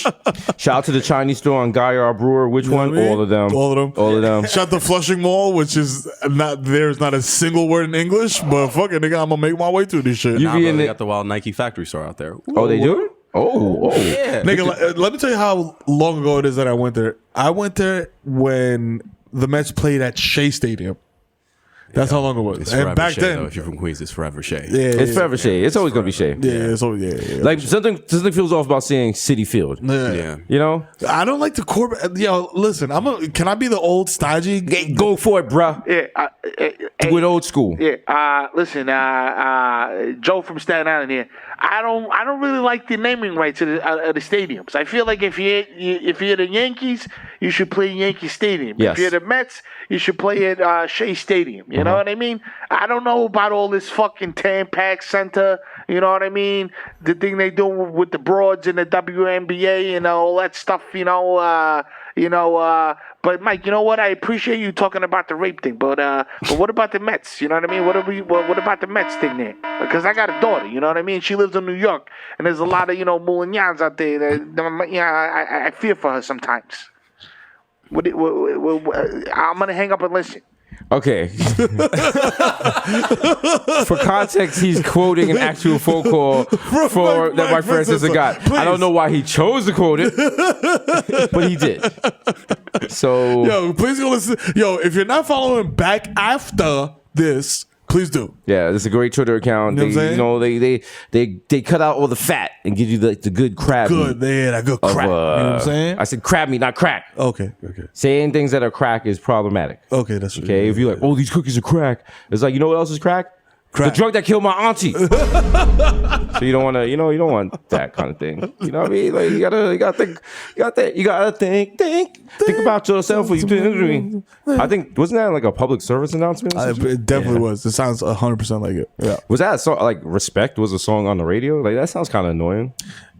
Shout out to the Chinese store on Gaillard Brewer. Which You know one? what I mean? All of them. All of them. All of them. Shut the Flushing Mall, which is there's not a single word in English, but fuck it, nigga, I'm gonna make my way through this shit. You Nah, be bro, in they the, got the Wild Nike factory store out there. oh, they do? Oh. Yeah. Nigga, let me tell you how long ago it is that I went there. I went there when the Mets played at Shea Stadium. That's how long it was. It's And forever back Shea, then, though. If you're from Queens, it's forever Shea. It's forever Shea. It's always gonna be Shea. Yeah. Like something feels off about saying City Field. Yeah. You know? I don't like the corporate. Yo, listen, can I be the old stodgy? Go for it, bruh. Yeah, Do it old school. yeah. Listen, Joe from Staten Island here. I don't really like the naming rights of the stadiums. I feel like if you're the Yankees, you should play Yankee Stadium. Yes. If you're the Mets, you should play at Shea Stadium. You know what I mean? I don't know about all this fucking Tampax Center. You know what I mean? The thing they do with the broads and the WNBA and all that stuff. But Mike, you know what? I appreciate you talking about the rape thing, but what about the Mets? You know what I mean? What about the Mets thing there? Because I got a daughter, you know what I mean? She lives in New York, and there's a lot of Moulignans out there. I fear for her sometimes. I'm gonna hang up and listen. Okay. For context, he's quoting an actual phone call that my friend sister got. I don't know why he chose to quote it, but he did. So, Yo, please go listen. Yo, if you're not following back after this, please do. yeah, it's a great Twitter account. You know what I'm They cut out all the fat and give you the good crab Good, meat. yeah, that good crap. Of, you know what I'm saying? I said crab meat, not crack. Okay. Saying things that are crack is problematic. Okay, that's Okay, if you're like, oh, these cookies are crack, it's like, you know what else is crack? The drug that killed my auntie. So you don't want to, you don't want that kind of thing. You know what I mean? Like you gotta think about yourself when you do. I think wasn't that like a public service announcement? It definitely was. It sounds 100% like it. Yeah. Was that a song like "Respect" was a song on the radio? Like that sounds kind of annoying.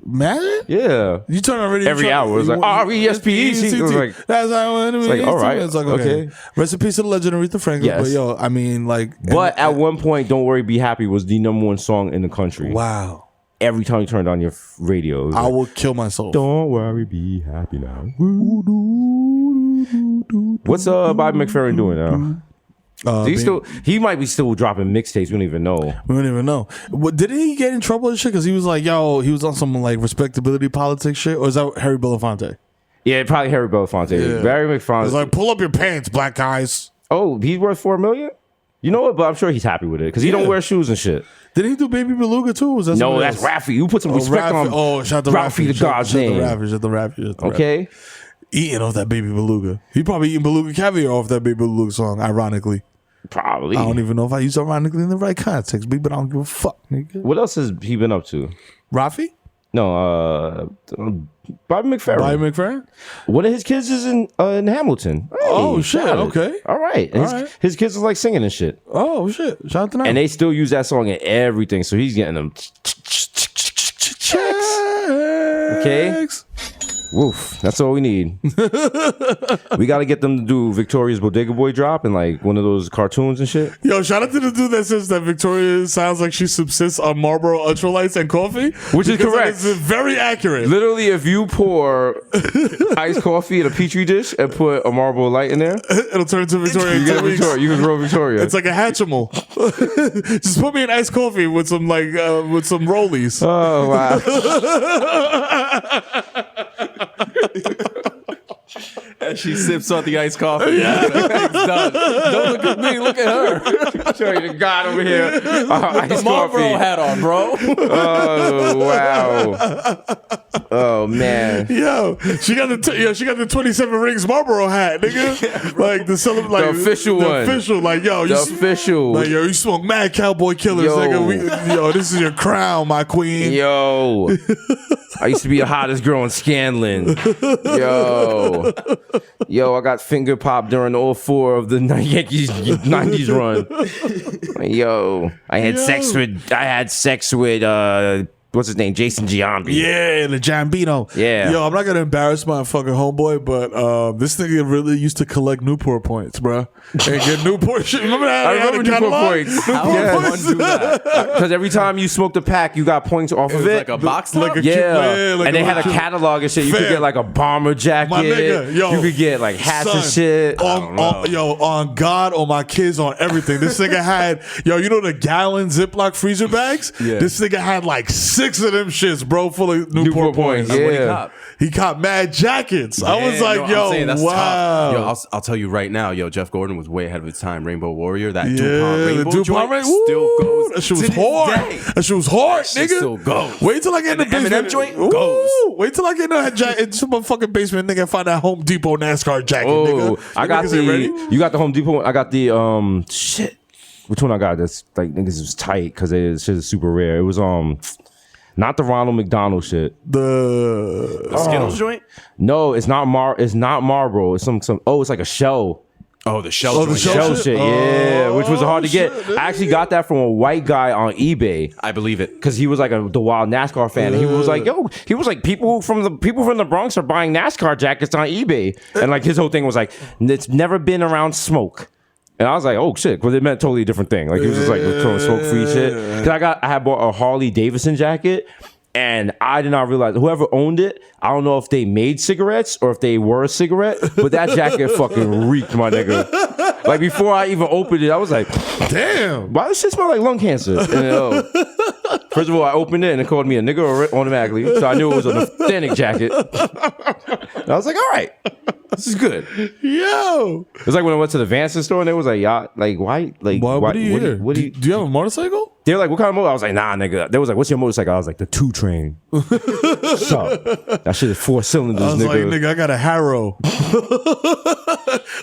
Man, yeah. You turn on radio every hour. It was like RESPECT. It was like that's how I want to be. It's like all right, it's like okay. Rest in peace to the legend Aretha Franklin. Yes. But yo, I mean, like, but at one point, "Don't Worry, Be Happy" was the #1 song in the country. Wow. Every time you turned on your radio, I will kill myself. Don't worry, be happy now. What's Bobby McFerrin doing now? He might be still dropping mixtapes. We don't even know. We don't even know. Did he get in trouble and shit? Because he was like, he was on some like respectability politics shit, or is that Harry Belafonte? Yeah, probably Harry Belafonte. Yeah. Barry McFarlane. He's like, pull up your pants, black guys. Oh, he's worth $4 million. You know what? But I'm sure he's happy with it because he don't wear shoes and shit. Did he do Baby Beluga too? Was that no, that's Raffy. You put some respect on. Oh, shout out to Raffy, the God's name. Shout out to Raffy. Okay. Eating off that Baby Beluga. He probably eating beluga caviar off that Baby Beluga song. Ironically. Probably. I don't even know if I use ironically in the right context, but I don't give a fuck, nigga. What else has he been up to? Rafi? No, Bobby McFerrin. Bobby McFerrin? One of his kids is in Hamilton. Hey, oh, shit. Okay. All right. And his kids are like singing and shit. Oh, shit. Shout out to them. And they still use that song in everything. So he's getting them checks. Okay. Woof. That's all we need. We got to get them to do Victoria's Bodega Boy drop in like one of those cartoons and shit. Yo, shout out to the dude that says that Victoria sounds like she subsists on Marlboro Ultralights and coffee. Which is correct. It's very accurate. Literally, if you pour iced coffee in a petri dish and put a Marlboro Light in there, it'll turn into Victoria. You get Victoria. You can grow Victoria. It's like a Hatchimal. Just put me in iced coffee with some with some rollies. Oh wow. And she sips on the iced coffee. Yeah. It's done. Don't look at me, look at her. Show you the God over here. Iced Marlboro coffee. hat on, bro. Oh wow. Oh man. Yo, she got the 27 rings Marlboro hat, nigga. Like the official the one. Official, like yo, the official. Like yo, you smoke mad cowboy killers, Yo. nigga. This is your crown, my queen. Yo. I used to be the hottest girl in Scanlon. Yo, I got finger popped during all 4 of the Yankees 90s run. Yo, I had sex with what's his name? Jason Giambi. Yeah, the Jambino. Yeah. Yo, I'm not gonna embarrass my fucking homeboy, but this nigga really used to collect Newport points, bro. And get Newport shit. Remember that? I remember Newport points. How would one do that? Because every time you smoked a pack, you got points off of it. Like a box like top? And they had a catalog and shit. You could get like a bomber jacket. My nigga, yo, you could get like hats and shit. On God, on my kids, on everything. This nigga had, you know the gallon Ziploc freezer bags? Yeah. This nigga had like 6 of them shits, bro, full of Newport points. Yeah. What he cop? He caught mad jackets. I was like, I'm yo, saying that's wow. tough. Yo, I'll tell you right now, yo, Jeff Gordon was way ahead of his time. Rainbow Warrior, that Yeah, DuPont Rainbow the joint DuPont still goes. That shit was to this hard. day. That shit was hard, That shit nigga. still goes. Wait till I get in the And the basement. M&M joint Ooh, goes. Wait till I get in some motherfucking basement, nigga, and find that Home Depot NASCAR jacket, Oh, nigga. I got Niggas ain't ready? you got the Home Depot. I got the shit. Which one I got? That's like niggas was tight because shit is super rare. It was not the Ronald McDonald shit. The Skittles joint? No, it's not Marlboro. It's some. Oh, it's like a shell. Oh, the shell Oh, the joint. shell Shell shit, yeah, which was hard to get. shit. I actually got that from a white guy on eBay I believe it. because he was like the wild NASCAR fan. And he was like, people from the Bronx are buying NASCAR jackets on eBay, and like his whole thing was like, it's never been around smoke. And I was like, oh shit, because it meant totally different thing. Like he was just like throwing smoke free shit. Because I had bought a Harley Davidson jacket. And I did not realize whoever owned it, I don't know if they made cigarettes or if they were a cigarette, but that jacket fucking reeked, my nigga. Like before I even opened it, I was like, damn. why does shit smell like lung cancer? And, first of all, I opened it and it called me a nigga automatically. So I knew it was an authentic jacket. And I was like, all right, this is good. Yo. It's like when I went to the Vanson store and they was like, y'all, like, why? Like, What do you hear? What do you do you have a motorcycle? They were like, what kind of motorcycle? I was like, nah, nigga. They was like, what's your motorcycle? I was like, the 2 Train. So, that shit is 4 cylinders, I was nigga. like, nigga, I got a Harrow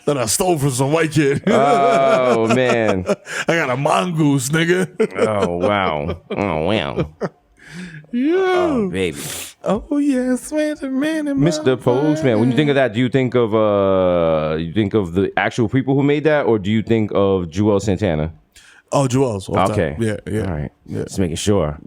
that I stole from some white kid. Oh, man. I got a Mongoose, nigga. Oh, wow. Oh, wow. Yeah. Oh, baby. Oh, yes, man. Mr. Postman, when you think of that, do you think of the actual people who made that, or do you think of Joel Santana? Oh, Joel's. Okay. Yeah. All right. Yeah. Just making sure.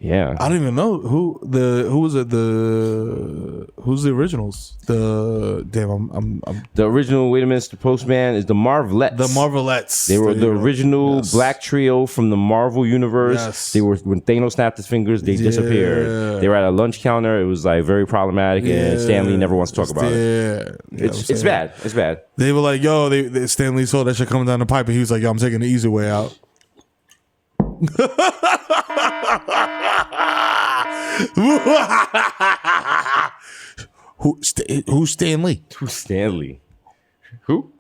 Yeah. I don't even know who was it. Who's the originals? I'm the original. Wait a minute, Mr. Postman is the Marvelettes. The Marvelettes. They were the original black trio from the Marvel universe. Yes. They were when Thanos snapped his fingers, they disappeared. They were at a lunch counter. It was like very problematic, and Stan Lee never wants to talk about it. It's bad. It's bad. They were like, yo, Stan Lee saw that shit coming down the pipe, and he was like, yo, I'm taking the easy way out. Who's Stan Lee? Who's Stan Lee? Who?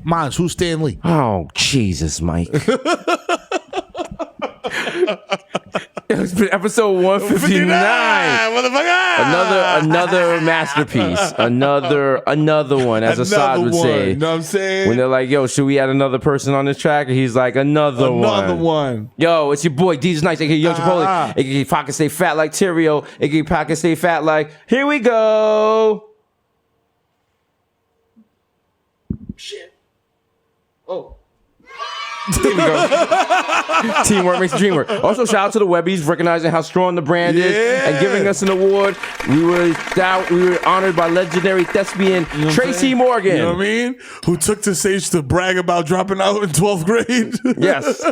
Mine's who's Stan Lee? Oh, Jesus, Mike. It's been episode 159. Motherfucker. Another masterpiece. Another one, as Assad would say. You know what I'm saying? When they're like, yo, should we add another person on this track? And he's like, another one. Yo, it's your boy, Desus Nice, aka Young Chipotle, aka Pocket Stay Fat like Tyrio, aka Pocket Stay Fat like, here we go. Shit. Oh. There we go. Teamwork makes the dream work. Also, shout out to the Webbies recognizing how strong the brand is and giving us an award. We were honored by legendary thespian Tracy Morgan. You know what I mean? Who took to stage to brag about dropping out in 12th grade. Yes.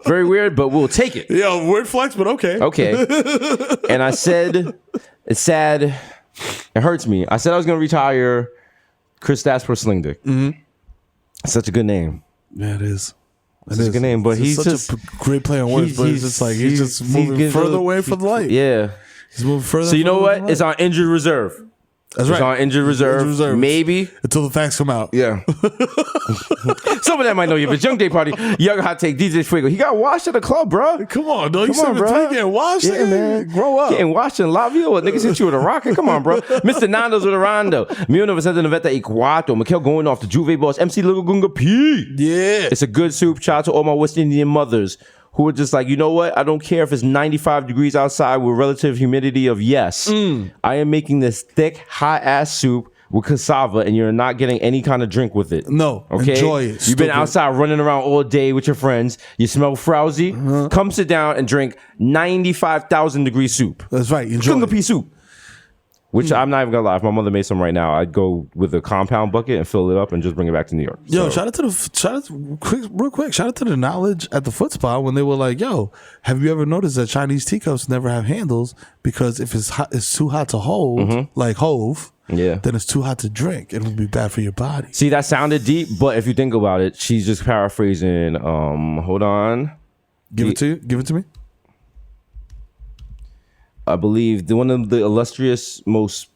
Very weird, but we'll take it. Yeah, weird flex, but okay. Okay. And I said, it's sad. It hurts me. I said I was going to retire Chris Dasper Sling Dick. Mm-hmm. Such a good name. Yeah, it is. It's a good name, but he's such just a great play on words. But it's just like he's just moving further away from the light. Yeah, he's moving further. So you know what? It's on injured reserve. That's right. It's on injured reserve. Maybe until the facts come out. Yeah. Some of that might know you, but Young Day Party, Young Hot Take, DJ Fuego. He got washed at the club, bro. Come on, dog. You 17 getting washed? Yeah, man. Grow up. Getting washed in La Viola. Niggas hit you with a rocket. Come on, bro. Mr. Nando's with a rondo. 1994 Mikel going off the Juve boss. MC Little Gunga P. Yeah. It's a good soup. Shout out to all my West Indian mothers who are just like, you know what? I don't care if it's 95 degrees outside with relative humidity of yes. I am making this thick, hot-ass soup with cassava, and you're not getting any kind of drink with it. No. Okay? Enjoy it. You've been outside running around all day with your friends. You smell frowsy. Come sit down and drink 95,000 degree soup. That's right. Enjoy Gunga P soup. Which I'm not even gonna lie, if my mother made some right now, I'd go with a compound bucket and fill it up and just bring it back to New York. Yo, shout out to the knowledge at the foot spa when they were like, yo, have you ever noticed that Chinese teacups never have handles because if it's hot, it's too hot to hold, like Hove, then it's too hot to drink. It would be bad for your body. See, that sounded deep, but if you think about it, she's just paraphrasing. Hold on. Give it to me. I believe one of the illustrious, most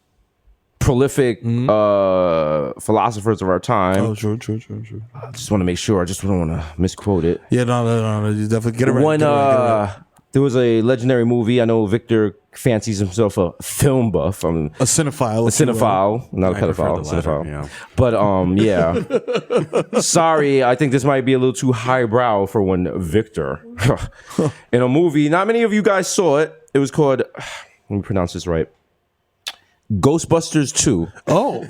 prolific philosophers of our time. Oh, true. I just want to make sure. I just don't want to misquote it. Yeah, no. You definitely get it right. There was a legendary movie. I know Victor fancies himself a film buff. I'm a cinephile. Not a pedophile. A cinephile. Yeah. But yeah. Sorry, I think this might be a little too highbrow for one Victor. In a movie, not many of you guys saw it. It was called, let me pronounce this right, Ghostbusters 2. Oh.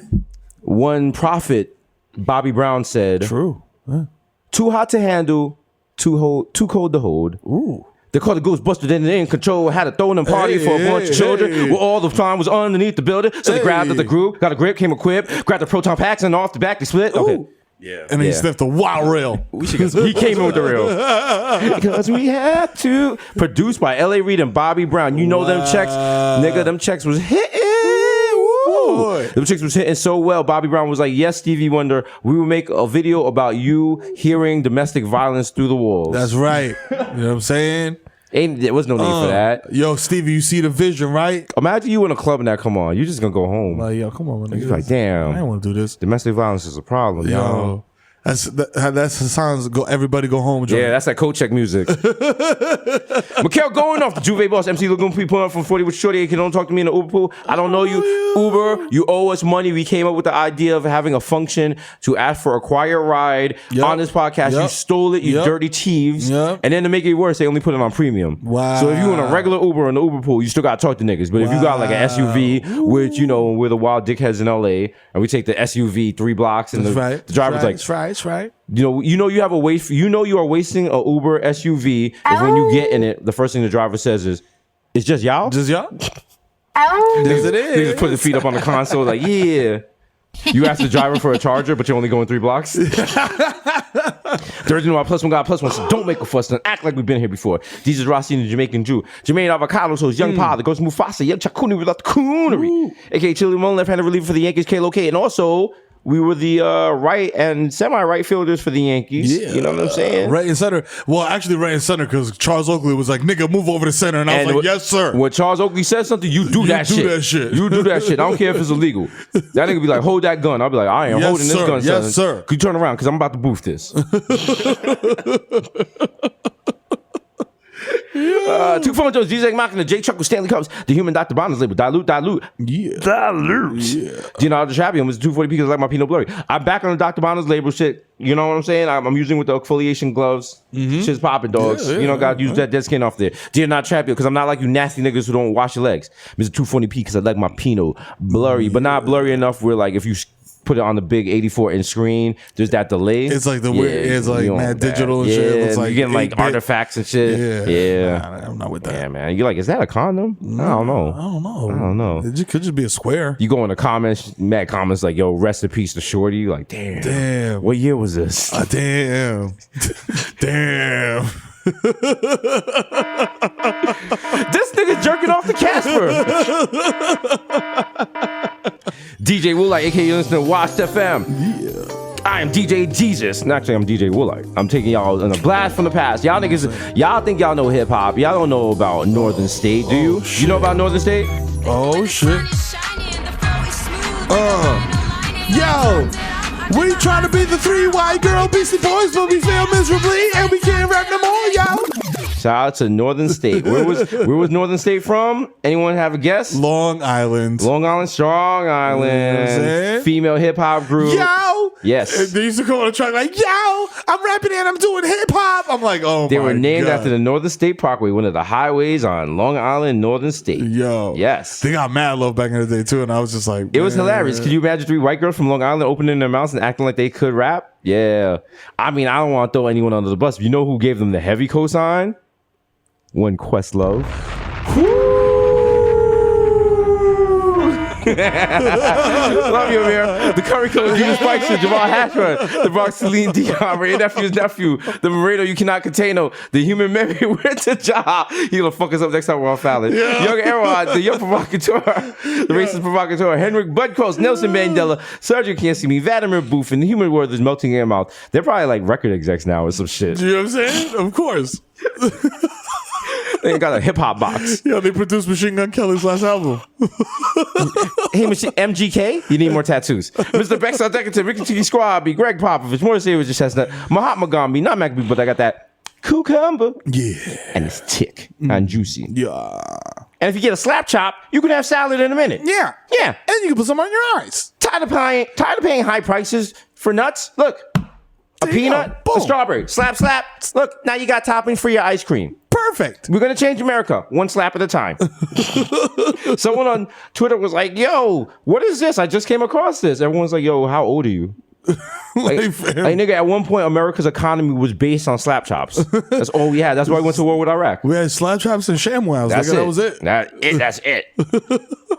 One prophet, Bobby Brown, said, true. Yeah. Too hot to handle, too cold to hold. Ooh. They called it Ghostbusters, then they in control, had a throwing party for a bunch of children where all the time was underneath the building. So they grabbed at the group, got a grip, came equipped, grabbed the proton packs, and off the back they split. Okay. Ooh. Yeah. And then he sniffed the wild rail. He came in with the rail. Because we had to. Produced by L.A. Reid and Bobby Brown. You know them checks. Nigga, them checks was hitting. Woo. Them checks was hitting so well. Bobby Brown was like, yes, Stevie Wonder, we will make a video about you hearing domestic violence through the walls. That's right. You know what I'm saying? There was no need for that. Yo, Stevie, you see the vision, right? Imagine you in a club and that come on. You just gonna go home. Like, yo, come on, man. You're like, damn. I don't want to do this. Domestic violence is a problem, yo. That's Hasan's go. Everybody go home. Joint. Yeah, that's that coat check music. Mikhail going off the Juve boss. MC Lagoon pulling up from 40 with Shorty. You can don't talk to me in the Uber pool. I don't know you. Uber, you owe us money. We came up with the idea of having a function to ask for a quiet ride on this podcast. You stole it, you dirty thieves. And then to make it worse, they only put it on premium. Wow. So if you in a regular Uber in the Uber pool, you still got to talk to niggas. But if you got like an SUV, which, you know, we're the wild dickheads in LA, and we take the SUV 3 blocks, and the driver's like, That's right. you know you have a waste. You know you are wasting a Uber SUV if when you get in it, the first thing the driver says is, "It's just y'all." Just y'all. Yes, it is. They just put the feet up on the console, like, yeah. You ask the driver for a charger, but you're only going 3 blocks. The original +1 got +1, so don't make a fuss and act like we've been here before. Jesus Rossi and the Jamaican Jew. Jermaine Avocado, so it's Young Pa, the Ghost Mufasa, Young Chakuni without the coonery. AKA Chili Moan, left-handed reliever for the Yankees, K-Lo-K, and also we were the right and semi-right fielders for the Yankees. Yeah. You know what I'm saying? Right and center. Well, actually right and center because Charles Oakley was like, nigga, move over to center. And I was like, yes, sir. When Charles Oakley says something, you do that shit. You do that shit. I don't care if it's illegal. That nigga be like, hold that gun. I'll be like, I ain't holding this gun, son. Yes, sir. Could you turn around? Because I'm about to boof this. 2 phone Joes, DJ Machina, J Chuck with Stanley Cups, the human Dr. Bonner's label, dilute. Yeah. You know, the Trapium is 240 because I like my Pinot Blurry. I'm back on the Dr. Bonner's label shit. You know what I'm saying? I'm using with the exfoliation gloves. Shit's popping, dogs. You know, gotta use that dead skin off there. Dear not Trapium, because I'm not like you nasty niggas who don't wash your legs. Mr. 240p because I like my Pinot Blurry, but not blurry enough where like if you put it on the big 84-inch screen, there's that delay. It's like the weird, it's like mad digital and shit. It looks like you're getting like artifacts and shit. Yeah. Nah, I'm not with that. Yeah, man. You're like, is that a condom? I don't know. It could just be a square. You go in the comments, mad comments like, yo, rest in peace to Shorty. You're like, damn. What year was this? Damn. Damn. This nigga jerking off the Casper. DJ Woolite, aka you listen to Washed FM. Yeah. I am DJ Jesus. And actually, I'm DJ Woolite. I'm taking y'all on a blast from the past. Y'all niggas, y'all think y'all know hip hop. Y'all don't know about Northern State, do you? You know about Northern State? Oh shit. Yo, we trying to be the 3 white girl Beastie Boys, but we fail miserably and we can't rap no more, yo. Shout out to Northern State. Where was Northern State from? Anyone have a guess? Long Island, Strong Island. Female hip hop group. Yo. Yes. They used to come on the track like, yo, I'm rapping and I'm doing hip hop. I'm like, oh my god. They were named after the Northern State Parkway, one of the highways on Long Island, Northern State. Yo. Yes. They got mad love back in the day too, and I was just like, it was hilarious. Could you imagine 3 white girls from Long Island opening their mouths and acting like they could rap? Yeah. I mean, I don't want to throw anyone under the bus. You know who gave them the heavy cosign? One Questlove. Love you, Amir. The Curry Code, Judas Spikes, Jamal Hashburn, the Bronx Celine Dion, Ray Nephew's nephew, the Moreno you cannot contain, the human memory went to job. He gonna fuck us up next time we're on Fallon. Young Errod, the young provocateur, the racist provocateur, Henrik Budkos, Nelson Mandela, Sergeant Can't See Me, Vladimir Booth, and the human word is melting in your mouth. They're probably like record execs now or some shit. You know what I'm saying? Of course. They got a hip hop box. Yeah, they produced Machine Gun Kelly's last album. Hey, MGK, you need more tattoos. Mr. Bexar Decatur, Ricky Tiki Squabby, Greg Popovich, Morris Savage, Chestnut, Mahatma Gandhi, not Maccabee, but I got that cucumber. Yeah. And it's thick and juicy. Yeah. And if you get a slap chop, you can have salad in a minute. Yeah. Yeah. And you can put some on your eyes. Tired of paying high prices for nuts? Look, a peanut, a strawberry, slap. Look, now you got toppings for your ice cream. Perfect. We're going to change America one slap at a time. Someone on Twitter was like, yo, what is this? I just came across this. Everyone's like, yo, how old are you? like nigga, at one point, America's economy was based on slap chops. That's all we had. That's why we went to war with Iraq. We had slap chops and ShamWows. That was it. That's it.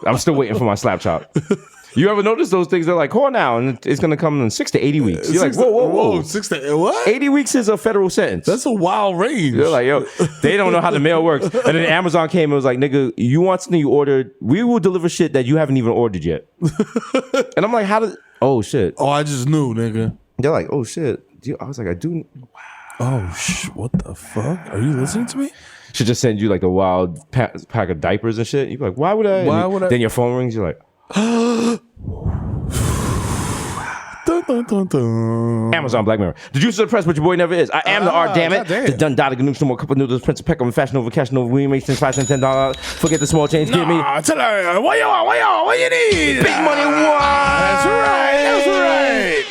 I'm still waiting for my slap chop. You ever notice those things? They're like, hold on now, and it's going to come in 6 to 80 weeks. You're like, whoa. 6 to what? 80 weeks is a federal sentence. That's a wild range. They're like, yo, they don't know how the mail works. And then Amazon came and was like, nigga, you want something you ordered? We will deliver shit that you haven't even ordered yet. And I'm like, oh, shit. Oh, I just knew, nigga. They're like, oh, shit. I was like, I do. Wow. Oh, what the fuck? Are you listening to me? Should just send you like the wild pack of diapers and shit. You're like, why would I? Then your phone rings. You're like, what the Amazon Black Mirror. The juice of the press, but your boy never is. I am the art, damn it. goddamn. The done dotted ganoosh, no more cup of noodles, Prince of Peckham, Fashion Over, Cash Nova, we make things $5 cents, $10. Forget the small change, give me Tell her, what you want? What you need? big money wine. That's right.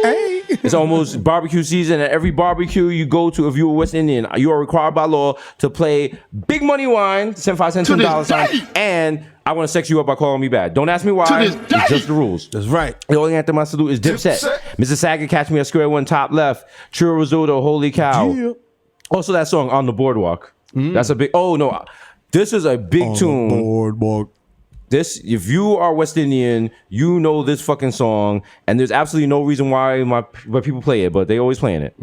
Hey. It's almost barbecue season. At every barbecue you go to, if you're a West Indian, you are required by law to play big money wine, $5 cents, $10 sign, and I want to sex you up by calling me bad. Don't ask me why. It's just the rules. That's right. The only anthem I salute is Dipset. Mrs. Saget, catch me at square one, top left. True Risotto, holy cow. Yeah. Also that song, On the Boardwalk. That's a big, oh no. This is a big tune. Boardwalk. This, if you are West Indian, you know this fucking song, and there's absolutely no reason why people play it, but they always playing it.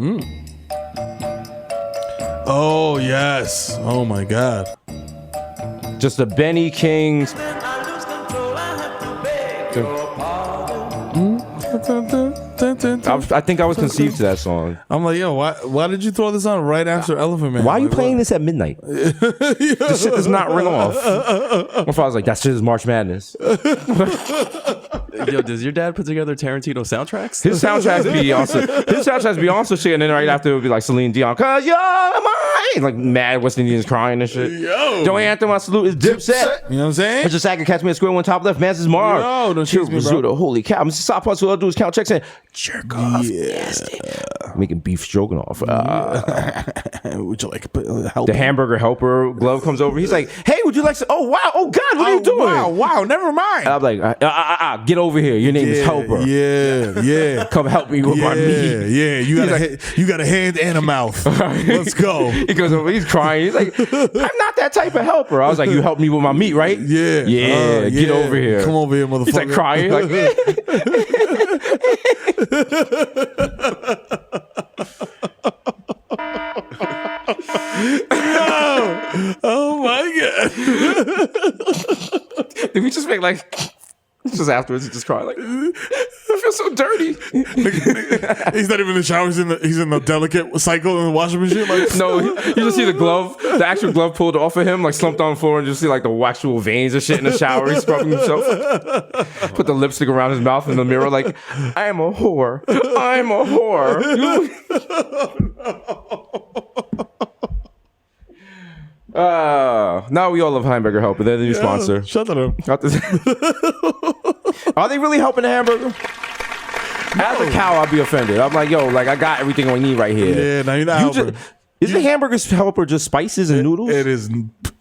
Oh, yes. Oh, my God. Just the Benny Kings. I think I was conceived to that song. I'm like, yo, why did you throw this on right after Elephant Man? Why are you Like, playing this at midnight? This shit does not ring off. My father's like, that shit is March Madness. Yo, does your dad put together Tarantino soundtracks? His soundtracks be also shit, and then right after it would be like Celine Dion, cause you're mine. Like mad West Indians crying and shit. Yo. The only anthem I salute is Dipset. You know what I'm saying? Mr. Sacker, catch me at square one, top left, Mans is Mark. Yo, don't chase me, bro. Holy cow. Mr. Southpaw, all I do is count checks and jerk off. Nasty. Making beef stroganoff. Would you like help? The hamburger helper glove comes over. He's like, hey, would you like some? Oh, wow. Oh, God, what are you doing? Wow, never mind. And I'm like, get over here. Your name is Helper. Yeah. Come help me with my meat. Yeah, you got a hand and a mouth. Let's go. He goes over, he's crying. He's like, I'm not that type of helper. I was like, you help me with my meat, right? Yeah. Get over here. Come over here, motherfucker. He's like crying. Like, oh my God. Did we just make like, just afterwards he just cried like, I feel so dirty. He's not even in the shower. He's in the delicate cycle in the washing machine. Like, no, you just see the actual glove pulled off of him, like slumped on the floor, and just see like the actual veins and shit in the shower. He's scrubbing himself. Put the lipstick around his mouth in the mirror, like, I am a whore. I'm a whore. Now we all love Hamburger Helper. They're the new sponsor. Shut that up. Are they really helping the hamburger? As a cow, I'd be offended. I'm like, yo, like I got everything I need right here. Yeah, now you're not helping. Is the hamburger helper just spices and noodles? It is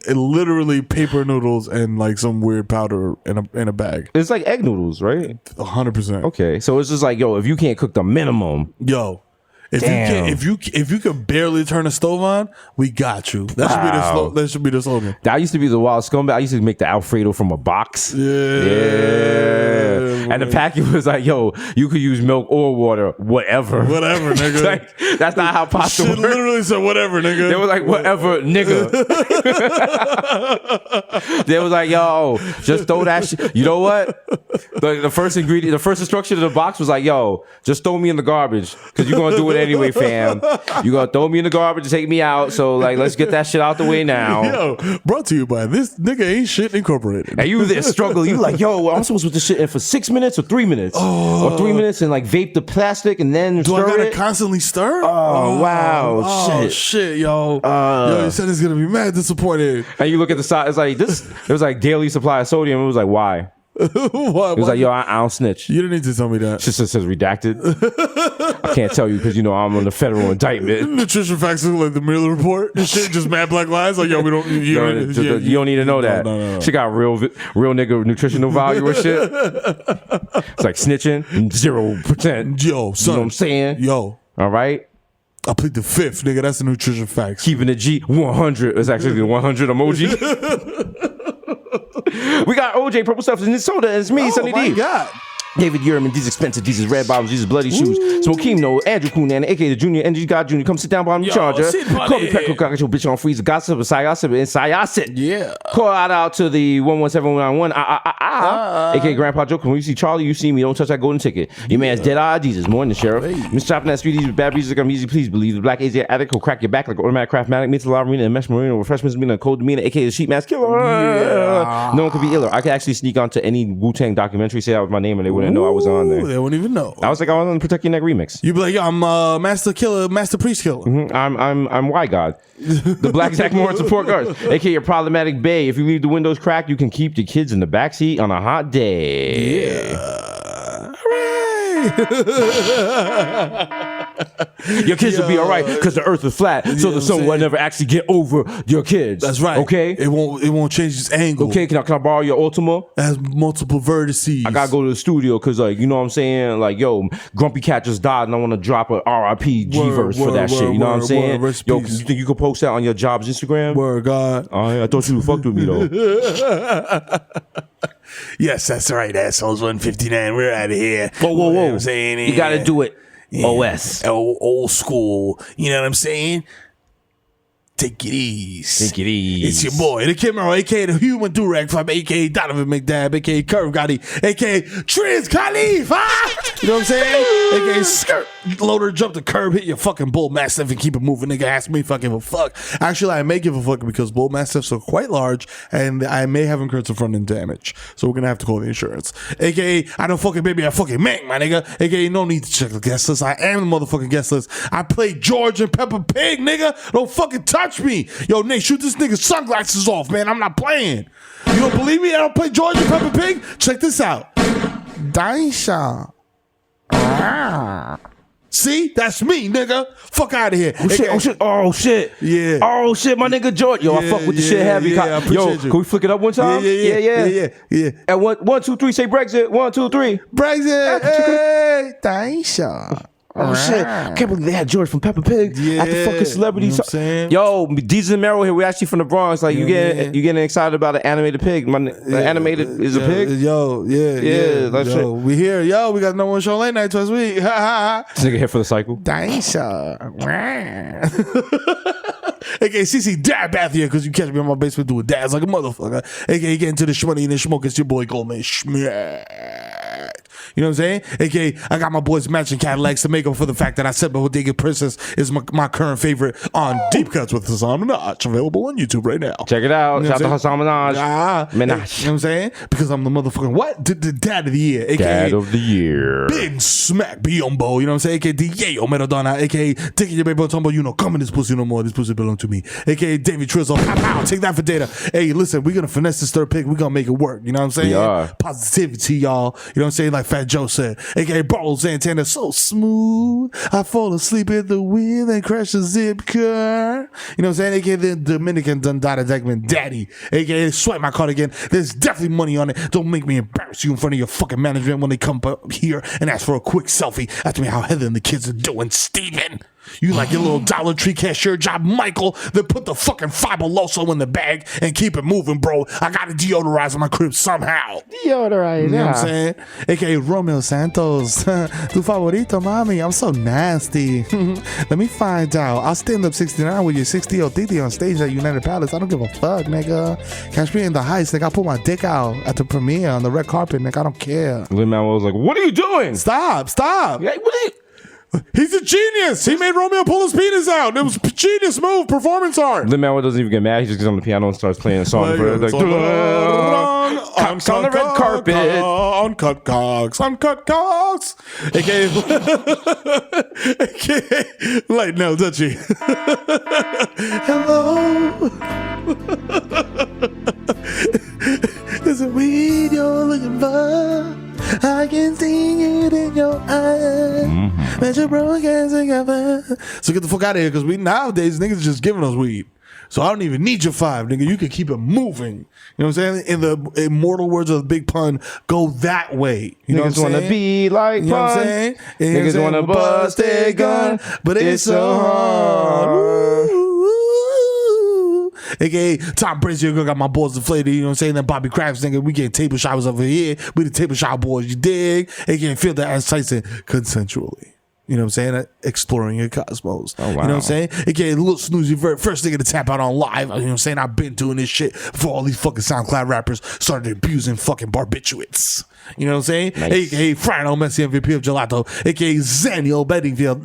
literally paper noodles and like some weird powder in a bag. It's like egg noodles, right? 100%. Okay, so it's just like, yo, if you can't cook the minimum, yo. If you can barely turn a stove on, we got you. That should be the slogan. That used to be the wild scumbag. I used to make the Alfredo from a box. Yeah. And the packet was like, yo, you could use milk or water, whatever. Whatever, nigga. Like, that's not how pasta works. Literally said whatever, nigga. They was like, whatever, nigga. They was like, yo, just throw that shit. You know what? The first ingredient, the first instruction of the box was like, yo, just throw me in the garbage because you're going to do it anyway, fam. You gonna throw me in the garbage and take me out. So like, let's get that shit out the way now. Yo, brought to you by this nigga ain't shit incorporated. And you there struggle. You like, yo, I'm supposed to put this shit in for 6 minutes or 3 minutes, or 3 minutes and like vape the plastic and then do stir I gotta it? Constantly stir? Oh wow, oh, shit, yo. Yo, you said it's gonna be mad disappointed. And you look at the side. It's like this. It was like daily supply of sodium. It was like why? What? It was like, yo, I don't snitch. You didn't need to tell me that. Just says redacted. I can't tell you because you know I'm on the federal indictment. Nutrition facts is like the Miller report. This shit just mad black lies. Like, yo, we don't. You don't need to know that. No. She got real nigga nutritional value or shit. It's like snitching 0%. Yo, son, you know what I'm saying? Yo, all right. I plead the fifth, nigga. That's the nutrition facts. Keeping the G 100 is actually the 100 emoji. We got OJ, Purple Stuff, and Soda, and it's me, Sunny D. Oh my God. David Yurman, these expensive, these is red bottoms, these is bloody shoes. Smokino, Andrew Coonan, aka the Junior, NG God Junior. Come sit down behind the charger. Call me Pecco, got your bitch on freeze. Gossip, Sayasip, and Sayasit. Yeah. Call out to the 117191. AKA Grandpa Joke. When you see Charlie, you see me. Don't touch that golden ticket. Your man's dead eye Jesus. More than the sheriff. Mr. Chopping that street, these bad music. I'm easy. Please believe the black Asian addict will crack your back like automatic craftmatic. Meets the arena and mesh marino. Refreshments mean a cold demeanor. AKA the sheet mask killer. Yeah. No one could be iller. I could actually sneak onto any Wu-Tang documentary, say that was my name, and they wouldn't know I was on there. They wouldn't even know. I was like, I was on the Protect Your Neck remix. You'd be like, yo, I'm Master Killer, Master Priest Killer. Mm-hmm. I'm Y God. The Black Zach Moore support guards. AKA your problematic Bday. If you leave the windows cracked, you can keep the kids in the backseat on a hot day. Yeah. Hooray! Your kids will be all right because the earth is flat, so the sun will never actually get over your kids. That's right. Okay? It won't change its angle. Okay, can I borrow your Ultima? It has multiple vertices. I gotta go to the studio because, like, you know what I'm saying? Like, yo, Grumpy Cat just died and I want to drop a RIP G-verse for that shit. You know what I'm saying? Yo, you think you could post that on your job's Instagram? Word, God. I thought you fucked with me, though. Yes, that's right, assholes. 159. We're out of here. Whoa. You know what I'm saying? You gotta do it. Yeah. OS. Old school. You know what I'm saying? Take it easy. Take it easy. It's your boy, the Kid Mero, a.k.a. the Human Durag from a.k.a. Donovan McDab, a.k.a. Curve Gotti, a.k.a. Triz Khalif. You know what I'm saying? A.k.a. Skirt. Loader, jump the curb, hit your fucking Bull Mastiff and keep it moving. Nigga, ask me if I give a fuck. Actually, I may give a fuck because Bull Mastiffs are quite large and I may have incurred some front end damage. So we're going to have to call the insurance. A.k.a. I don't fucking baby, I fucking make my nigga. A.k.a. no need to check the guest list. I am the motherfucking guest list. I play George and Peppa Pig, nigga. Don't fucking touch me. Yo, Nate, shoot this nigga's sunglasses off, man. I'm not playing. You don't believe me? I don't play George and Peppa Pig? Check this out. Daisha. See? That's me, nigga. Fuck out of here. Oh, shit. Yeah. Oh, shit, my nigga George. Yo, I fuck with the shit heavy. Yeah, I appreciate you. Can we flick it up one time? Yeah. And 1, 2, 3, say Brexit. 1, 2, 3. Brexit. Hey, Daisha. Oh shit! I can't believe they had George from Peppa Pig at the fucking celebrity. You know what I'm saying? Yo, Desus and Mero here. We're actually from the Bronx. Like, you getting excited about an animated pig? The animated is a pig. Yo, that's yo, shit. We here. Yo, we got no one show late night twice a week. This nigga here for the cycle. Daisha. AKA CC Dab Bath here because you catch me on my basement doing dabs like a motherfucker. AKA get into the shmoney and the smoke. It's your boy Goldman Schmidt. You know what I'm saying? AKA I got my boys matching Cadillacs to make up for the fact that I said Bodega Princess is my current favorite on Deep Cuts with Hasan Minaj, available on YouTube right now. Check it out. You know Shout out to Hasan Minaj. Minaj. You know what I'm saying? Because I'm the motherfucking what? The dad of the year. AKA Dad of the year. Big Smack Biombo. You know what I'm saying? AKA DJ Merodonna. AKA taking your baby tumble. You know, come in this pussy no more. This pussy belong to me. AKA David Trizzle. Pow, pow. Take that for data. Hey, listen, we're going to finesse this third pick. We're going to make it work. You know what I'm saying? We are. Positivity, y'all. You know what I'm saying? Like Fat Joe said. AKA Bro Santana. So smooth. I fall asleep at the wheel and crash a zip car. You know what I'm saying? AKA the Dominican Dundada Deckman Daddy. AKA Swipe My Card Again. There's definitely money on it. Don't make me embarrass you in front of your fucking management when they come up here and ask for a quick selfie. Ask me how Heather and the kids are doing, Steven. You like your little Dollar Tree cashier job, Michael? Then put the fucking Fabuloso in the bag and keep it moving, bro. I gotta deodorize my crib somehow. Deodorize, you know what I'm saying? AKA Romeo Santos. Tu favorito, mommy. I'm so nasty. Let me find out. I'll stand up 69 with your 60 Titi on stage at United Palace. I don't give a fuck, nigga. Catch me in the Heights, nigga. I'll put my dick out at the premiere on the red carpet, nigga. I don't care. Lin-Manuel was like, what are you doing? Stop. Yeah, what are you? He's a genius. He made Romeo pull his penis out. It was a genius move, performance art. Lin-Manuel doesn't even get mad. He just gets on the piano and starts playing a song. Cocks on the red carpet. Uncut cocks. AKA Light No Touchy. Hello. There's a weed you're looking for. I can see it in your eyes. That you're broken together. So get the fuck out of here, because we nowadays niggas just giving us weed. So I don't even need your 5, nigga. You can keep it moving. You know what I'm saying? In the immortal words of the Big Pun, go that way. You know what I'm saying? Niggas wanna be like you know what I'm Pun. saying? Niggas wanna bust a gun, but it's so hard. Ooh. AKA Tom Brady, got my balls deflated. You know what I'm saying? Then Bobby Crafts, nigga, we getting table showers over here. We the table shower boys, you dig? AKA feel the ass Tyson consensually. You know what I'm saying? Exploring your cosmos. Oh, wow. You know what I'm saying? AKA Lil Snoozy Vert, first nigga to tap out on live. You know what I'm saying? I've been doing this shit before all these fucking SoundCloud rappers started abusing fucking barbiturates. You know what I'm saying? Nice. AKA Frano Messi MVP of Gelato. AKA Zaniel Bedingfield.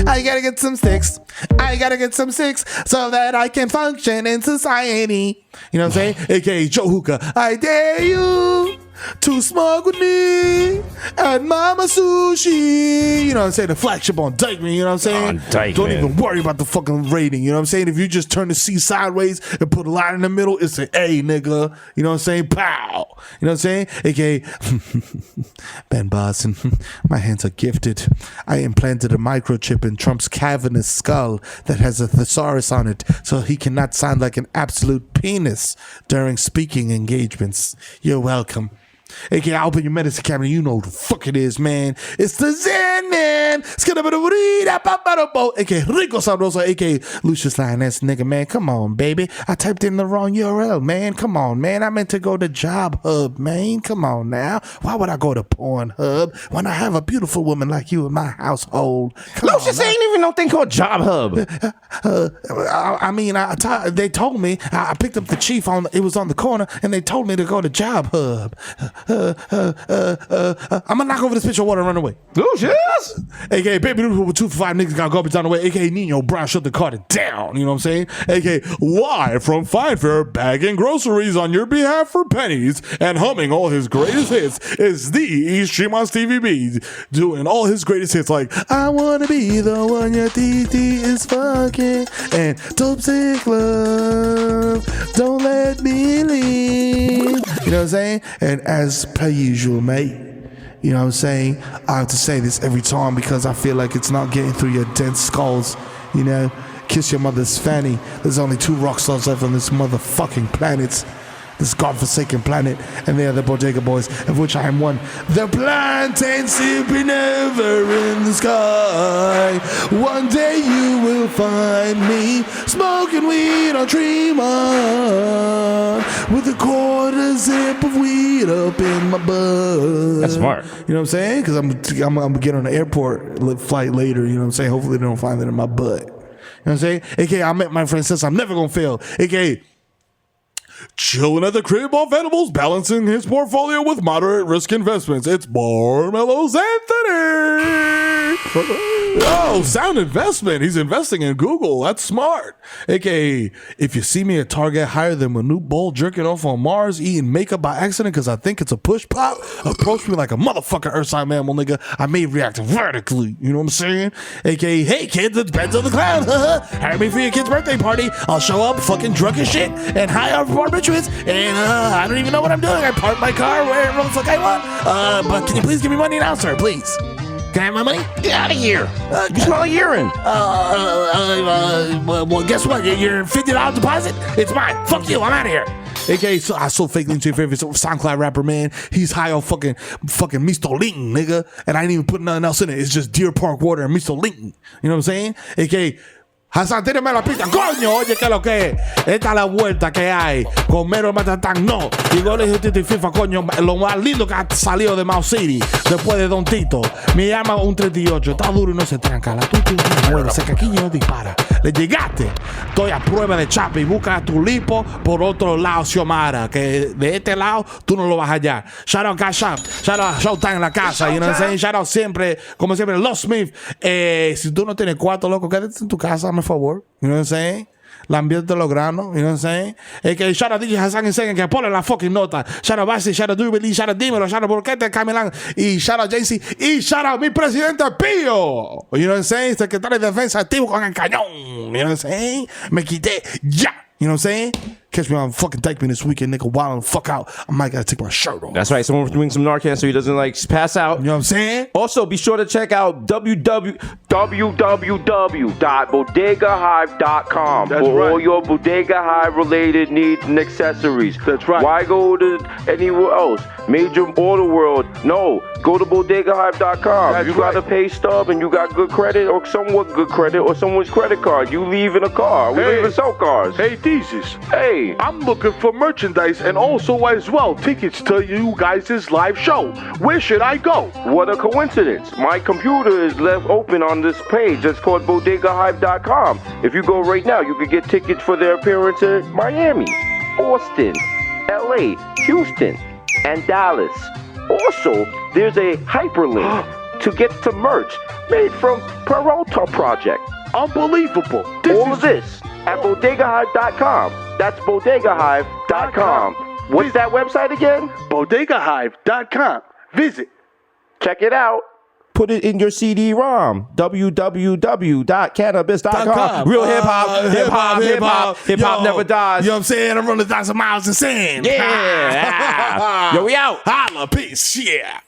I gotta get some sticks. I gotta get some sticks so that I can function in society. You know what I'm saying? AKA Joe Hookah. I dare you to smoke with me at Mama Sushi. You know what I'm saying? The flagship on Dykeman. You know what I'm saying? On Dykeman. Don't even worry about the fucking rating. You know what I'm saying? If you just turn the C sideways and put a line in the middle, it's an A, nigga. You know what I'm saying? Pow. You know what I'm saying? AKA Ben Boston. My hands are gifted. I implanted a microchip in Trump's cavernous skull that has a thesaurus on it so he cannot sound like an absolute penis during speaking engagements. You're welcome. AKA, I open your medicine cabinet. You know who the fuck it is, man. It's the Zen Man. AKA Rico Sabroso. AKA Lucius Lioness, nigga, man. Come on, baby. I typed in the wrong URL, man. Come on, man. I meant to go to Job Hub, man. Come on now. Why would I go to Pornhub when I have a beautiful woman like you in my household? Lucius ain't even no thing called Job Hub. They told me. I picked up the chief it was on the corner, and they told me to go to Job Hub. I'm gonna knock over this pitcher of water and run away. Lucius! AKA Baby Doodle with 2 for 5 niggas got garbage on the way. AKA Nino Brown shut the Carter down. You know what I'm saying? AKA live from Fine Fare, bagging groceries on your behalf for pennies and humming all his greatest hits is the Shimas TVB doing all his greatest hits like I wanna be the one your TT is fucking and Dope Sick Love. Don't let me leave. You know what I'm saying? And as per usual, mate, you know what I'm saying? I have to say this every time because I feel like it's not getting through your dense skulls. You know, kiss your mother's fanny. There's only 2 rock stars left on this motherfucking planet. This godforsaken planet, and they are the Bodega Boys, of which I am one. The plantain sipping ever in the sky. One day you will find me smoking weed on Tremont with a quarter zip of weed up in my butt. That's smart. You know what I'm saying? Because I'm gonna get on the airport flight later. You know what I'm saying? Hopefully they don't find that in my butt. You know what I'm saying? AKA I met my friend since I'm never gonna fail. AKA chilling at the crib off edibles, balancing his portfolio with moderate risk investments. It's Barmelo's Anthony. Oh, sound investment. He's investing in Google. That's smart. AKA, if you see me at Target higher than Manute Bowl jerking off on Mars, eating makeup by accident because I think it's a push pop, approach me like a motherfucking Earthside mammal, nigga. I may react vertically. You know what I'm saying? AKA, hey kids, it's Benzo the Clown. Hire me for your kid's birthday party. I'll show up fucking drunk as shit and high off barbiturates, and I don't even know what I'm doing. I park my car wherever the fuck I want. But can you please give me money now, sir? Please. Can I have my money? Get out of here. You smell like urine. Well, guess what? Your $50 deposit? It's mine. Fuck you. I'm out of here. AKA, so I so fake into your favorite SoundCloud rapper, man. He's high on fucking Mr. Lincoln, nigga. And I ain't even put nothing else in it. It's just Deer Park water and Mr. Lincoln. You know what I'm saying? AKA, Hasan, tírame la pista. Coño, oye, ¿qué es lo que es? Esta es la vuelta que hay. Con Mero Matatán, no. Y goles de Tito y FIFA, coño. Lo más lindo que ha salido de Mao City. Después de Don Tito. Me llama un 38. Está duro y no se tranca. La tuya muere. Se caquillo no dispara. Le llegaste. Estoy a prueba de chapa y busca tu lipo por otro lado, Xiomara. Que de este lado tú no lo vas a hallar. Shout out Cash Up. Shout out Showtime en la casa. You know what I'm saying? Shout out siempre, como siempre, Los Smith. Si tú no tienes cuarto, loco, quédate en tu casa, por favor. You know what I'm saying? La ambiente los granos. You know what I'm saying? Que shout out DJ Hasan y Segen que pone la fucking nota. Shout out Basi, shout out Dubeli, shout out Dímelo, shout out Borquete, Camilán. Y shout out JC. Y shout out mi presidente Pío. You know what I'm saying? Secretario de Defensa activo con el cañón. You know what I'm saying? Me quité ya. You know what I'm saying? Catch me on fucking Dykeman this weekend, nigga. Wild the fuck out. I might gotta take my shirt off. That's right. Someone's doing some Narcan so he doesn't like pass out. You know what I'm saying? Also, be sure to check out www.bodegahive.com for all your Bodega Hive related needs and accessories. That's right. Why go to anywhere else? Major Auto World? No. Go to bodegahive.com. You got a pay stub and you got good credit or somewhat good credit or someone's credit card. You leave in a car. We don't even sell cars. Hey, Desus. Hey. Hey, I'm looking for merchandise and also as well tickets to you guys' live show. Where should I go? What a coincidence. My computer is left open on this page. It's called bodegahive.com. If you go right now, you can get tickets for their appearance in Miami, Austin, LA, Houston, and Dallas. Also, there's a hyperlink to get to merch made from Peralta Project. Unbelievable. All of this at bodegahive.com. That's bodegahive.com. What's that website again? Bodegahive.com. Visit. Check it out. Put it in your CD-ROM. www.cannabis.com. Real hip-hop never dies. You know what I'm saying? I'm running 1,000 miles in sand. Yeah. Yo, we out. Holla, peace. Yeah.